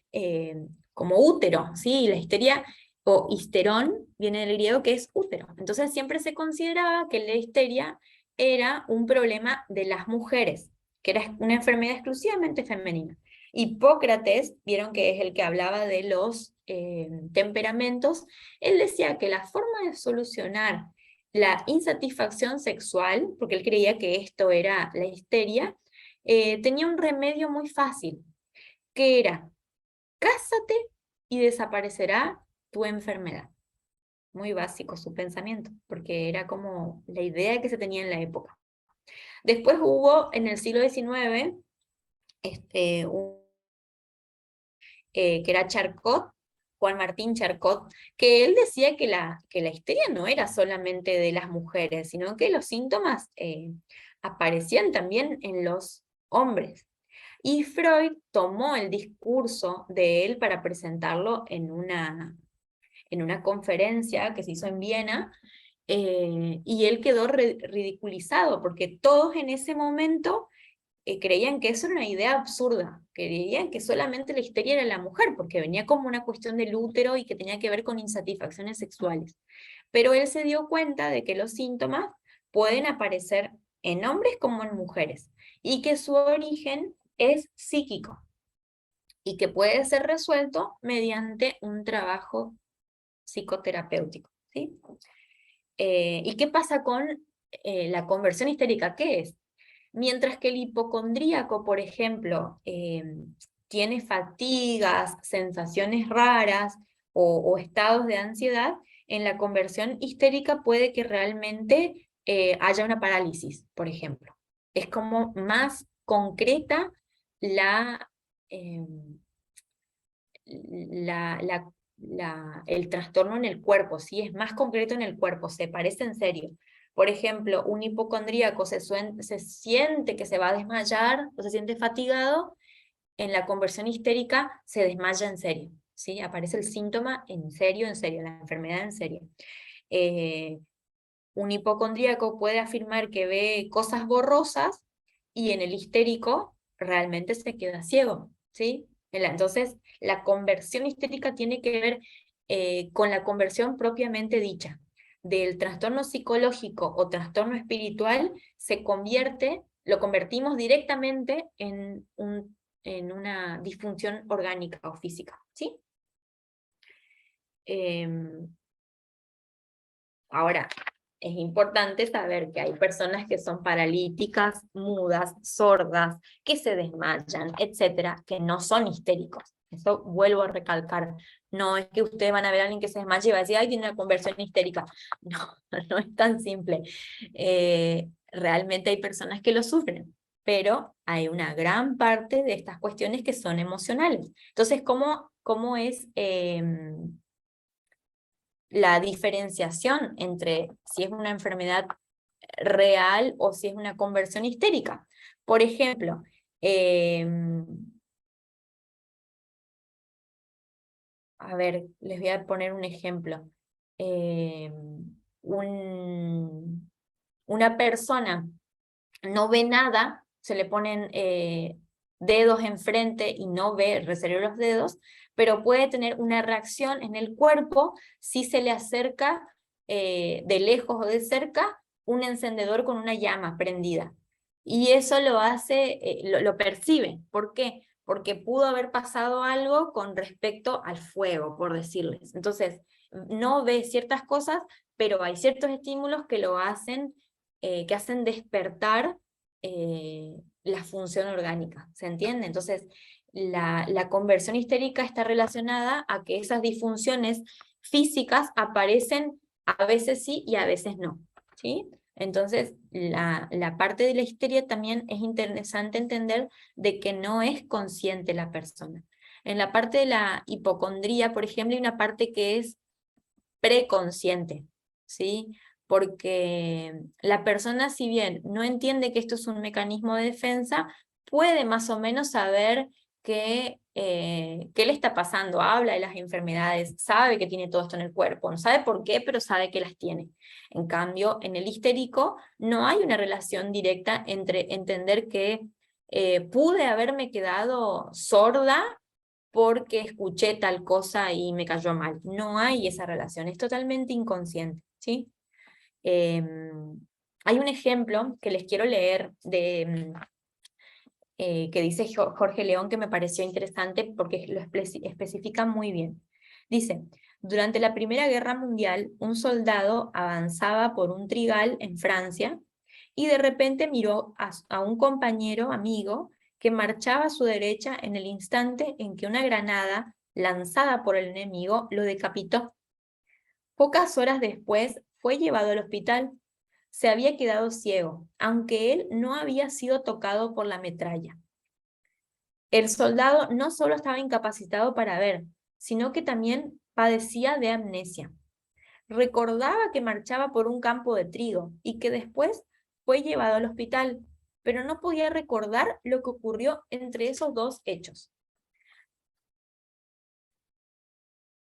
como útero, ¿sí? La histeria o histerón viene del griego, que es útero. Entonces siempre se consideraba que la histeria era un problema de las mujeres, que era una enfermedad exclusivamente femenina. Hipócrates, vieron que es el que hablaba de los temperamentos, él decía que la forma de solucionar la insatisfacción sexual, porque él creía que esto era la histeria, tenía un remedio muy fácil, que era: cásate y desaparecerá tu enfermedad. Muy básico su pensamiento, porque era como la idea que se tenía en la época. Después hubo, en el siglo XIX, que era Charcot, Juan Martín Charcot, que él decía que la histeria no era solamente de las mujeres, sino que los síntomas aparecían también en los hombres. Y Freud tomó el discurso de él para presentarlo en una conferencia que se hizo en Viena, y él quedó ridiculizado, porque todos en ese momento creían que eso era una idea absurda, creían que solamente la histeria era la mujer, porque venía como una cuestión del útero y que tenía que ver con insatisfacciones sexuales. Pero él se dio cuenta de que los síntomas pueden aparecer en hombres como en mujeres, y que su origen es psíquico, y que puede ser resuelto mediante un trabajo psicoterapéutico, ¿sí? ¿Y qué pasa con la conversión histérica? ¿Qué es? Mientras que el hipocondríaco, por ejemplo, tiene fatigas, sensaciones raras o estados de ansiedad, en la conversión histérica puede que realmente haya una parálisis, por ejemplo. Es como más concreta el trastorno en el cuerpo, ¿sí? Es más concreto en el cuerpo, se parece en serio. Por ejemplo, un hipocondríaco se siente que se va a desmayar o se siente fatigado, en la conversión histérica se desmaya en serio, ¿sí? Aparece el síntoma en serio, la enfermedad en serio. Un hipocondríaco puede afirmar que ve cosas borrosas, y en el histérico realmente se queda ciego, ¿sí? Entonces, la conversión histérica tiene que ver con la conversión propiamente dicha. del trastorno psicológico o trastorno espiritual lo convertimos directamente en una disfunción orgánica o física, ¿sí? Ahora, es importante saber que hay personas que son paralíticas, mudas, sordas, que se desmayan, etcétera, que no son histéricos. Eso vuelvo a recalcar. No es que ustedes van a ver a alguien que se desmaye y va a decir, ay, tiene una conversión histérica. No, no es tan simple. Realmente hay personas que lo sufren, pero hay una gran parte de estas cuestiones que son emocionales. Entonces, ¿cómo es la diferenciación entre si es una enfermedad real o si es una conversión histérica? Por ejemplo, a ver, les voy a poner un ejemplo. Una persona no ve nada, se le ponen dedos enfrente y no ve, receber los dedos, pero puede tener una reacción en el cuerpo si se le acerca de lejos o de cerca un encendedor con una llama prendida. Y eso lo hace, lo percibe. ¿Por qué? Porque pudo haber pasado algo con respecto al fuego, por decirles. Entonces, no ve ciertas cosas, pero hay ciertos estímulos que lo hacen, que hacen despertar la función orgánica, ¿se entiende? Entonces, la conversión histérica está relacionada a que esas disfunciones físicas aparecen a veces sí y a veces no, ¿sí? Entonces, la parte de la histeria también es interesante entender de que no es consciente la persona. En la parte de la hipocondría, por ejemplo, hay una parte que es preconsciente, ¿sí? Porque la persona, si bien no entiende que esto es un mecanismo de defensa, puede más o menos saber qué le está pasando, habla de las enfermedades, sabe que tiene todo esto en el cuerpo, no sabe por qué, pero sabe que las tiene. En cambio, en el histérico no hay una relación directa entre entender que pude haberme quedado sorda porque escuché tal cosa y me cayó mal. No hay esa relación, es totalmente inconsciente, ¿sí? Hay un ejemplo que les quiero leer que dice Jorge León, que me pareció interesante porque lo especifica muy bien. Dice, durante la Primera Guerra Mundial, un soldado avanzaba por un trigal en Francia y de repente miró a un compañero amigo que marchaba a su derecha en el instante en que una granada lanzada por el enemigo lo decapitó. Pocas horas después fue llevado al hospital. Se había quedado ciego, aunque él no había sido tocado por la metralla. El soldado no solo estaba incapacitado para ver, sino que también padecía de amnesia. Recordaba que marchaba por un campo de trigo y que después fue llevado al hospital, pero no podía recordar lo que ocurrió entre esos dos hechos.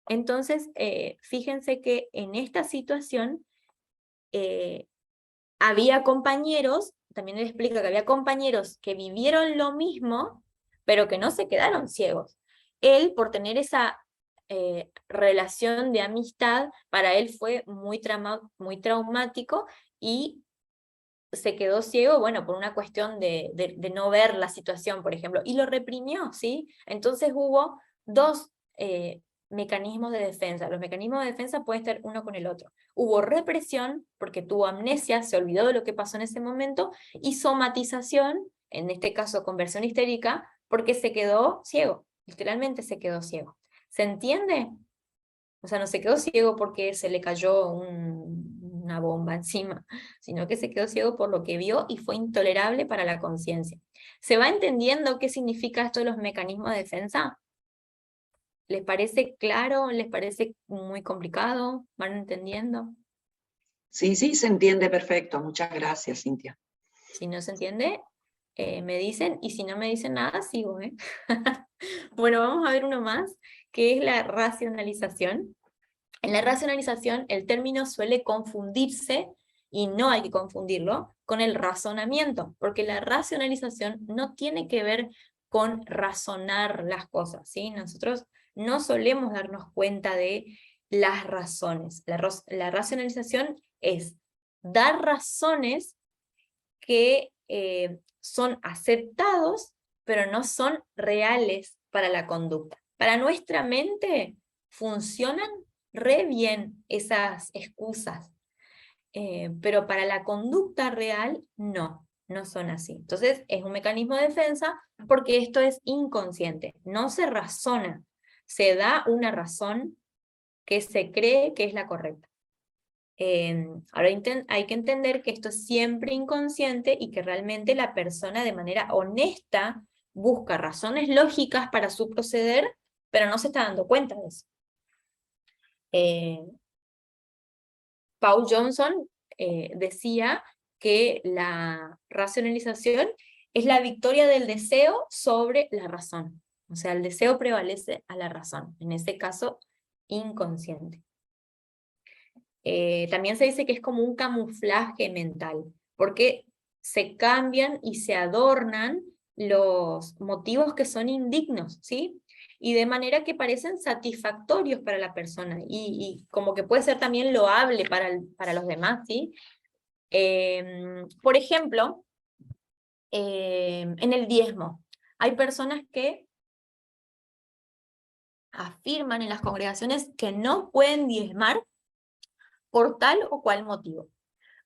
Entonces, fíjense que en esta situación había compañeros, también les explica que había compañeros que vivieron lo mismo, pero que no se quedaron ciegos. Él, por tener esa relación de amistad, para él fue muy traumático y se quedó ciego, bueno, por una cuestión de no ver la situación, por ejemplo, y lo reprimió, ¿sí? Entonces hubo dos mecanismos de defensa. Los mecanismos de defensa pueden estar uno con el otro. Hubo represión, porque tuvo amnesia, se olvidó de lo que pasó en ese momento, y somatización, en este caso conversión histérica, porque se quedó ciego, literalmente se quedó ciego. ¿Se entiende? O sea, no se quedó ciego porque se le cayó una bomba encima, sino que se quedó ciego por lo que vio y fue intolerable para la conciencia. ¿Se va entendiendo qué significa esto de los mecanismos de defensa? ¿Les parece claro? ¿Les parece muy complicado? ¿Van entendiendo? Sí, sí, se entiende perfecto. Muchas gracias, Cintia. Si no se entiende, me dicen, y si no me dicen nada, sigo, ¿eh? Bueno, vamos a ver uno más, que es la racionalización. En la racionalización, el término suele confundirse, y no hay que confundirlo, con el razonamiento, porque la racionalización no tiene que ver con razonar las cosas, ¿sí? Nosotros no solemos darnos cuenta de las razones. La racionalización es dar razones que son aceptados, pero no son reales para la conducta. Para nuestra mente funcionan re bien esas excusas, pero para la conducta real no son así. Entonces es un mecanismo de defensa porque esto es inconsciente, no se razona, se da una razón que se cree que es la correcta. Ahora hay que entender que esto es siempre inconsciente y que realmente la persona de manera honesta busca razones lógicas para su proceder, pero no se está dando cuenta de eso. Paul Johnson decía que la racionalización es la victoria del deseo sobre la razón. O sea, el deseo prevalece a la razón, en ese caso inconsciente. También se dice que es como un camuflaje mental, porque se cambian y se adornan los motivos que son indignos, ¿sí? Y de manera que parecen satisfactorios para la persona, y como que puede ser también loable para los demás, ¿sí? Por ejemplo, en el diezmo, hay personas que afirman en las congregaciones que no pueden diezmar por tal o cual motivo.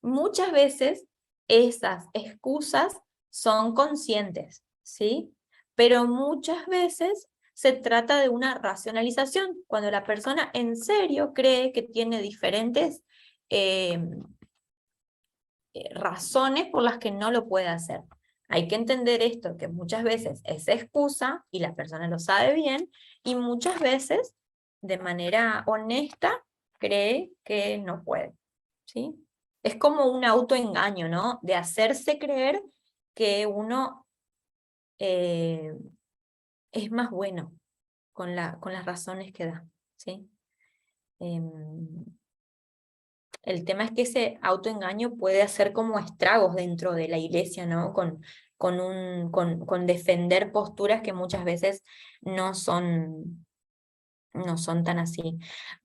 Muchas veces esas excusas son conscientes, ¿sí? Pero muchas veces se trata de una racionalización, cuando la persona en serio cree que tiene diferentes razones por las que no lo puede hacer. Hay que entender esto, que muchas veces es excusa, y la persona lo sabe bien, y muchas veces, de manera honesta, cree que no puede, ¿sí? Es como un autoengaño, ¿no? De hacerse creer que uno es más bueno con las razones que da, ¿sí? El tema es que ese autoengaño puede hacer como estragos dentro de la iglesia, ¿no? Con defender posturas que muchas veces no son tan así.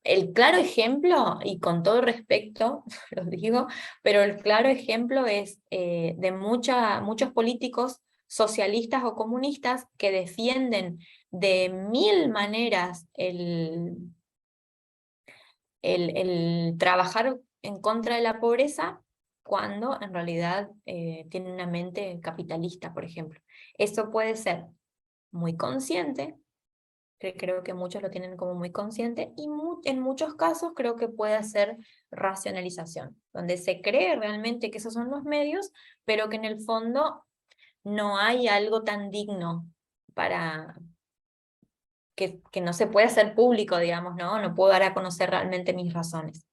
El claro ejemplo, y con todo respeto lo digo, pero el claro ejemplo es de muchos políticos socialistas o comunistas que defienden de mil maneras el trabajar en contra de la pobreza, cuando en realidad tienen una mente capitalista, por ejemplo. Eso puede ser muy consciente, que creo que muchos lo tienen como muy consciente, y en muchos casos creo que puede ser racionalización, donde se cree realmente que esos son los medios, pero que en el fondo no hay algo tan digno para que no se puede hacer público, digamos, ¿no? No puedo dar a conocer realmente mis razones.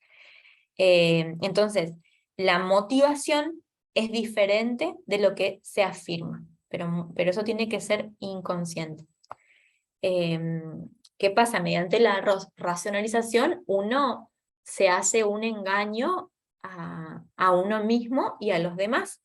Entonces, la motivación es diferente de lo que se afirma, pero eso tiene que ser inconsciente. ¿Qué pasa? Mediante la racionalización uno se hace un engaño a uno mismo y a los demás.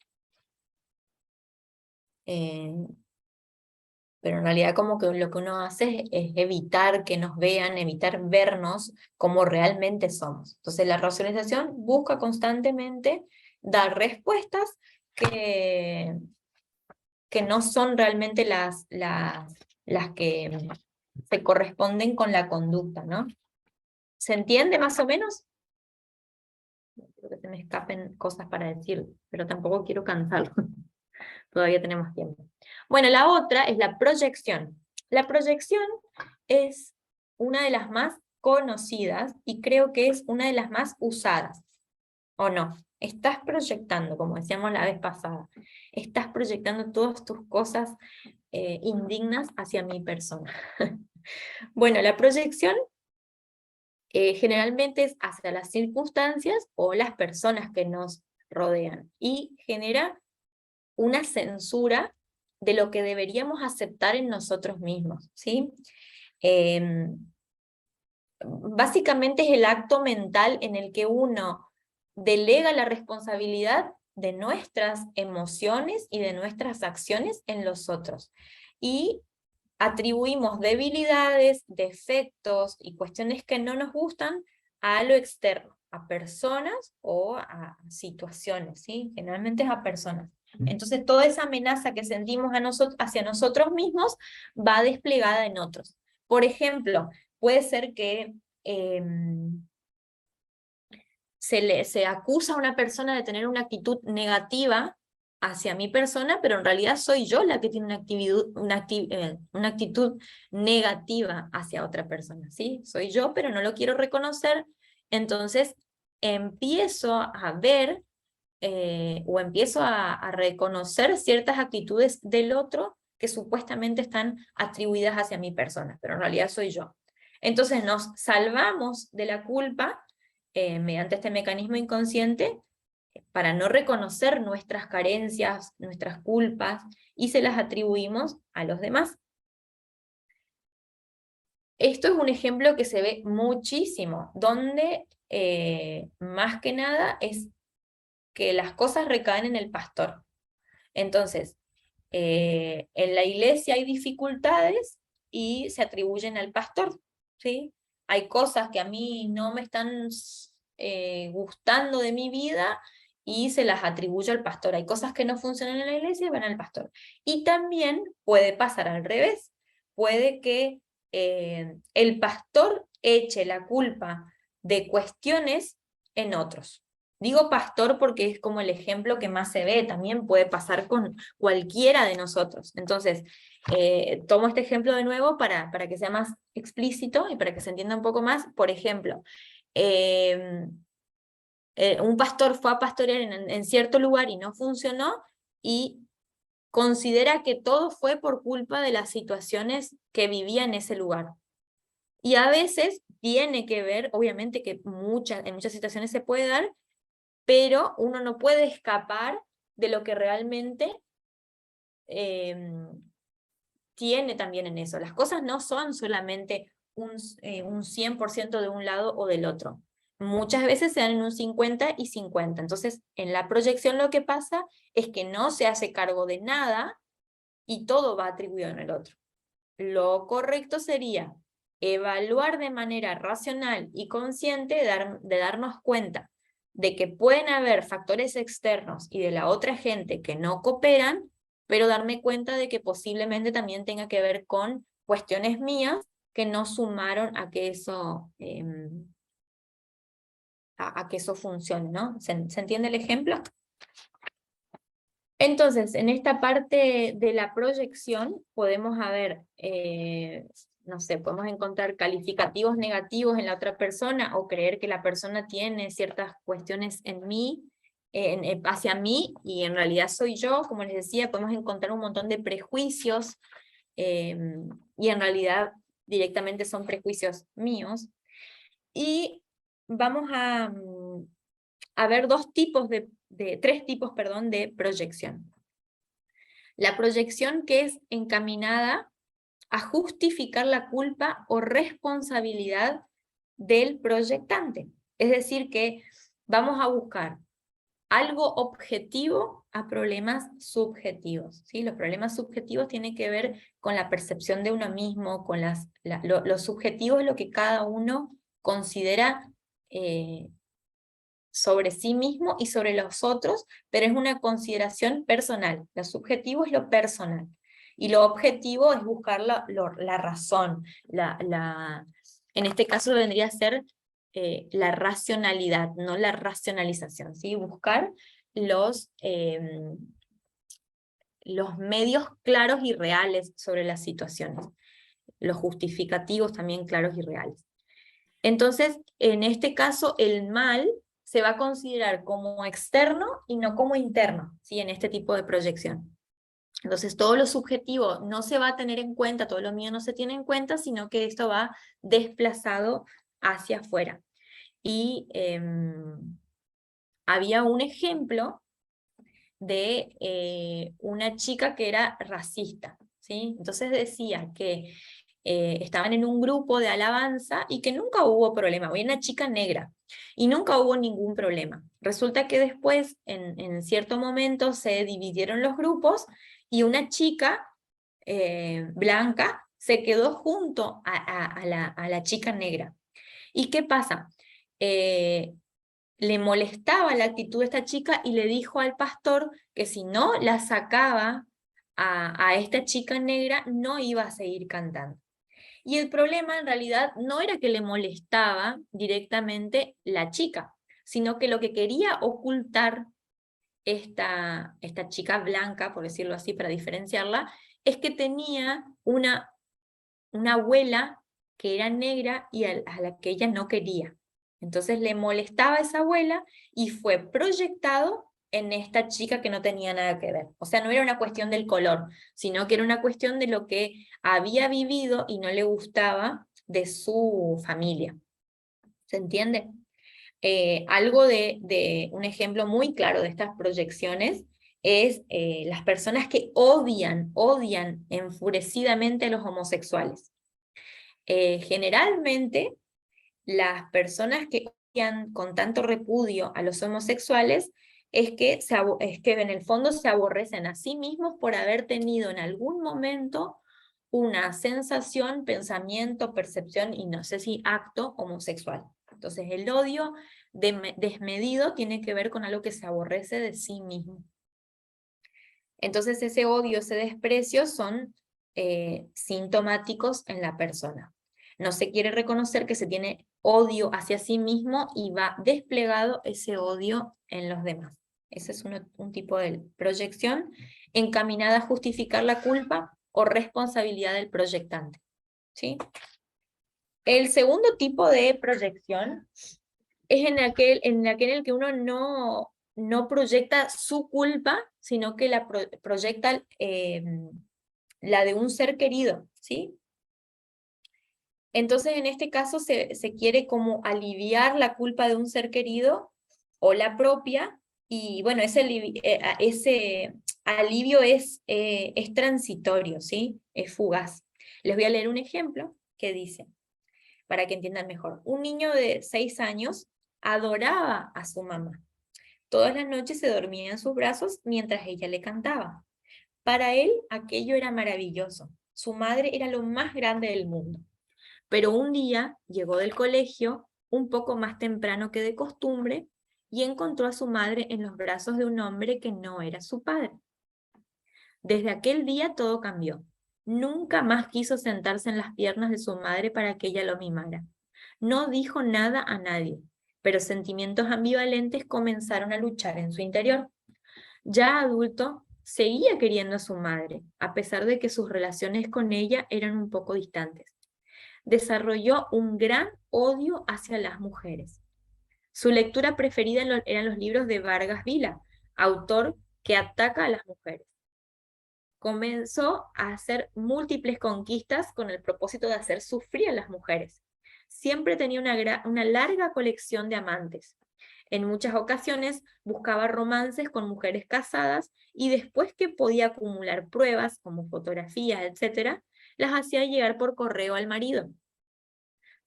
Pero en realidad como que lo que uno hace es evitar que nos vean, evitar vernos como realmente somos. Entonces la racionalización busca constantemente dar respuestas que no son realmente las que se corresponden con la conducta, ¿no? ¿Se entiende más o menos? No quiero que se me escapen cosas para decir, pero tampoco quiero cansarlo. Todavía tenemos tiempo. Bueno, la otra es la proyección. La proyección es una de las más conocidas y creo que es una de las más usadas. ¿O no? Estás proyectando, como decíamos la vez pasada, estás proyectando todas tus cosas indignas hacia mi persona. Bueno, la proyección generalmente es hacia las circunstancias o las personas que nos rodean y genera una censura de lo que deberíamos aceptar en nosotros mismos, ¿sí? Básicamente es el acto mental en el que uno delega la responsabilidad de nuestras emociones y de nuestras acciones en los otros. Y atribuimos debilidades, defectos y cuestiones que no nos gustan a lo externo, a personas o a situaciones, ¿sí? Generalmente es a personas. Entonces toda esa amenaza que sentimos hacia nosotros mismos va desplegada en otros. Por ejemplo, puede ser que se acusa a una persona de tener una actitud negativa hacia mi persona, pero en realidad soy yo la que tiene una actitud negativa hacia otra persona, ¿sí? Soy yo, pero no lo quiero reconocer, entonces empiezo a ver o empiezo a reconocer ciertas actitudes del otro que supuestamente están atribuidas hacia mi persona, pero en realidad soy yo. Entonces nos salvamos de la culpa mediante este mecanismo inconsciente para no reconocer nuestras carencias, nuestras culpas, y se las atribuimos a los demás. Esto es un ejemplo que se ve muchísimo, donde más que nada es que las cosas recaen en el pastor. Entonces, en la iglesia hay dificultades y se atribuyen al pastor, ¿sí? Hay cosas que a mí no me están gustando de mi vida y se las atribuyo al pastor. Hay cosas que no funcionan en la iglesia y van al pastor. Y también puede pasar al revés. Puede que el pastor eche la culpa de cuestiones en otros. Digo pastor porque es como el ejemplo que más se ve, también puede pasar con cualquiera de nosotros. Entonces, tomo este ejemplo de nuevo para que sea más explícito y para que se entienda un poco más. Por ejemplo, un pastor fue a pastorear en cierto lugar y no funcionó, y considera que todo fue por culpa de las situaciones que vivía en ese lugar. Y a veces tiene que ver, obviamente que en muchas situaciones se puede dar, pero uno no puede escapar de lo que realmente tiene también en eso. Las cosas no son solamente un 100% de un lado o del otro. Muchas veces se dan en un 50 y 50. Entonces, en la proyección lo que pasa es que no se hace cargo de nada y todo va atribuido en el otro. Lo correcto sería evaluar de manera racional y consciente de darnos cuenta de que pueden haber factores externos y de la otra gente que no cooperan, pero darme cuenta de que posiblemente también tenga que ver con cuestiones mías que no sumaron a que eso, a que eso funcione, ¿no? ¿Se entiende el ejemplo? Entonces, en esta parte de la proyección podemos no sé, podemos encontrar calificativos negativos en la otra persona o creer que la persona tiene ciertas cuestiones en mí, hacia mí, y en realidad soy yo. Como les decía, podemos encontrar un montón de prejuicios y en realidad directamente son prejuicios míos. Y vamos a ver tres tipos, perdón, de proyección. La proyección que es encaminada a justificar la culpa o responsabilidad del proyectante. Es decir, que vamos a buscar algo objetivo a problemas subjetivos, ¿sí? Los problemas subjetivos tienen que ver con la percepción de uno mismo, con lo subjetivo es lo que cada uno considera sobre sí mismo y sobre los otros, pero es una consideración personal. Lo subjetivo es lo personal, y lo objetivo es buscar la razón. En este caso vendría a ser la racionalidad, no la racionalización, ¿sí? Buscar los medios claros y reales sobre las situaciones, los justificativos también claros y reales. Entonces, en este caso, el mal se va a considerar como externo y no como interno, ¿sí? En este tipo de proyección. Entonces, todo lo subjetivo no se va a tener en cuenta, todo lo mío no se tiene en cuenta, sino que esto va desplazado hacia afuera. Y había un ejemplo de una chica que era racista, ¿sí? Entonces decía que estaban en un grupo de alabanza y que nunca hubo problema. Había una chica negra y nunca hubo ningún problema. Resulta que después, en cierto momento, se dividieron los grupos y una chica blanca se quedó junto a la chica negra. ¿Y qué pasa? Le molestaba la actitud de esta chica y le dijo al pastor que si no la sacaba a esta chica negra, no iba a seguir cantando. Y el problema en realidad no era que le molestaba directamente la chica, sino que lo que quería ocultar esta chica blanca, por decirlo así, para diferenciarla, es que tenía una abuela que era negra y a la que ella no quería. Entonces le molestaba a esa abuela y fue proyectado en esta chica que no tenía nada que ver. O sea, no era una cuestión del color, sino que era una cuestión de lo que había vivido y no le gustaba de su familia. ¿Se entiende? Algo de un ejemplo muy claro de estas proyecciones es las personas que odian enfurecidamente a los homosexuales. Generalmente, las personas que odian con tanto repudio a los homosexuales es que en el fondo se aborrecen a sí mismos por haber tenido en algún momento una sensación, pensamiento, percepción y no sé si acto homosexual. Entonces el odio desmedido tiene que ver con algo que se aborrece de sí mismo. Entonces ese odio, ese desprecio son sintomáticos en la persona. No se quiere reconocer que se tiene odio hacia sí mismo y va desplegado ese odio en los demás. Ese es un tipo de proyección encaminada a justificar la culpa o responsabilidad del proyectante. ¿Sí? El segundo tipo de proyección es en aquel en el que uno no proyecta su culpa, sino que la proyecta la de un ser querido, ¿sí? Entonces, en este caso se quiere como aliviar la culpa de un ser querido o la propia, y bueno, ese alivio es transitorio, ¿sí? Es fugaz. Les voy a leer un ejemplo que dice, para que entiendan mejor. Un niño de 6 años adoraba a su mamá. Todas las noches se dormía en sus brazos mientras ella le cantaba. Para él aquello era maravilloso. Su madre era lo más grande del mundo. Pero un día llegó del colegio un poco más temprano que de costumbre y encontró a su madre en los brazos de un hombre que no era su padre. Desde aquel día todo cambió. Nunca más quiso sentarse en las piernas de su madre para que ella lo mimara. No dijo nada a nadie, pero sentimientos ambivalentes comenzaron a luchar en su interior. Ya adulto, seguía queriendo a su madre, a pesar de que sus relaciones con ella eran un poco distantes. Desarrolló un gran odio hacia las mujeres. Su lectura preferida eran los libros de Vargas Vila, autor que ataca a las mujeres. Comenzó a hacer múltiples conquistas con el propósito de hacer sufrir a las mujeres. Siempre tenía una larga colección de amantes. En muchas ocasiones buscaba romances con mujeres casadas y después que podía acumular pruebas como fotografías, etc., las hacía llegar por correo al marido.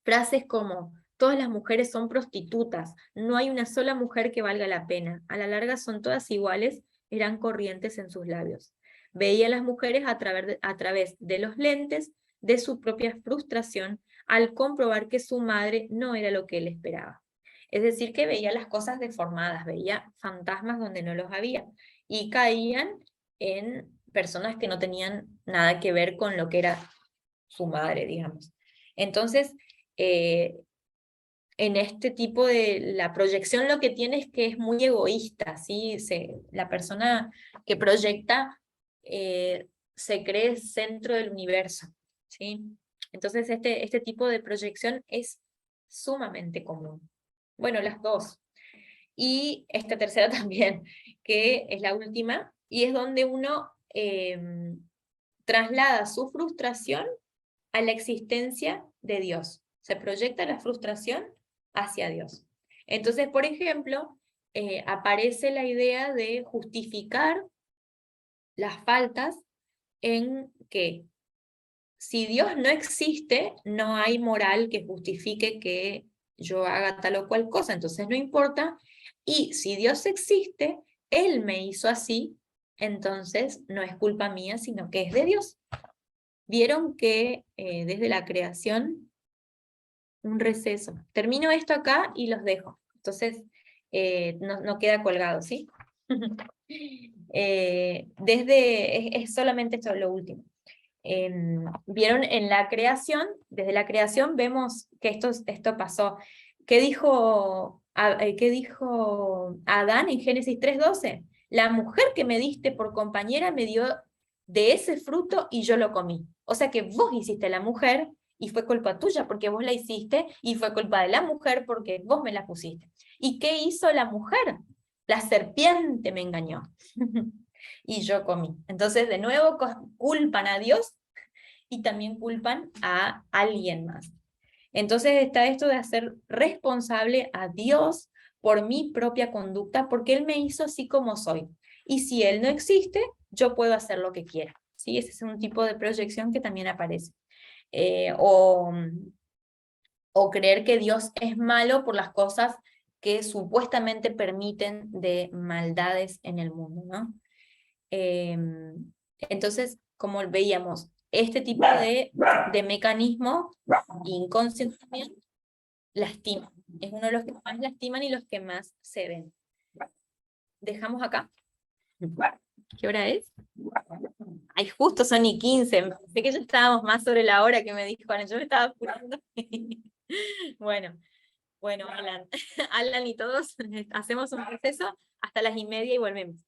Frases como, todas las mujeres son prostitutas, no hay una sola mujer que valga la pena, a la larga son todas iguales, eran corrientes en sus labios. Veía a las mujeres a través de los lentes de su propia frustración al comprobar que su madre no era lo que él esperaba. Es decir, que veía las cosas deformadas, veía fantasmas donde no los había, y caían en personas que no tenían nada que ver con lo que era su madre, digamos. Entonces, en este tipo de la proyección lo que tiene es que es muy egoísta, ¿sí? La persona que proyecta se cree centro del universo, ¿sí? Entonces este tipo de proyección es sumamente común. Bueno, las dos. Y esta tercera también, que es la última, y es donde uno traslada su frustración a la existencia de Dios. Se proyecta la frustración hacia Dios. Entonces, por ejemplo, aparece la idea de justificar las faltas en que si Dios no existe, no hay moral que justifique que yo haga tal o cual cosa, entonces no importa. Y si Dios existe, Él me hizo así, entonces no es culpa mía, sino que es de Dios. vieron que desde la creación, un receso. Termino esto acá y los dejo. Entonces, no queda colgado, ¿sí? Es solamente esto lo último. Vieron en la creación, desde la creación vemos que esto pasó. ¿Qué dijo Adán en Génesis 3:12? La mujer que me diste por compañera me dio de ese fruto y yo lo comí. O sea que vos hiciste la mujer y fue culpa tuya porque vos la hiciste, y fue culpa de la mujer porque vos me la pusiste. ¿Y qué hizo la mujer? La serpiente me engañó. Y yo comí. Entonces, de nuevo, culpan a Dios y también culpan a alguien más. Entonces está esto de hacer responsable a Dios por mi propia conducta, porque Él me hizo así como soy. Y si Él no existe, yo puedo hacer lo que quiera. ¿Sí? Ese es un tipo de proyección que también aparece. O creer que Dios es malo por las cosas que supuestamente permiten de maldades en el mundo, ¿no? Entonces, como veíamos, este tipo de mecanismo inconsciente también lastima. Es uno de los que más lastiman y los que más se ven. Dejamos acá. ¿Qué hora es? Ay, justo son y 15. Pensé que ya estábamos más sobre la hora que me dijo Ana. Yo me estaba apurando. Bueno, Alan y todos hacemos un proceso hasta las 1:30 y volvemos.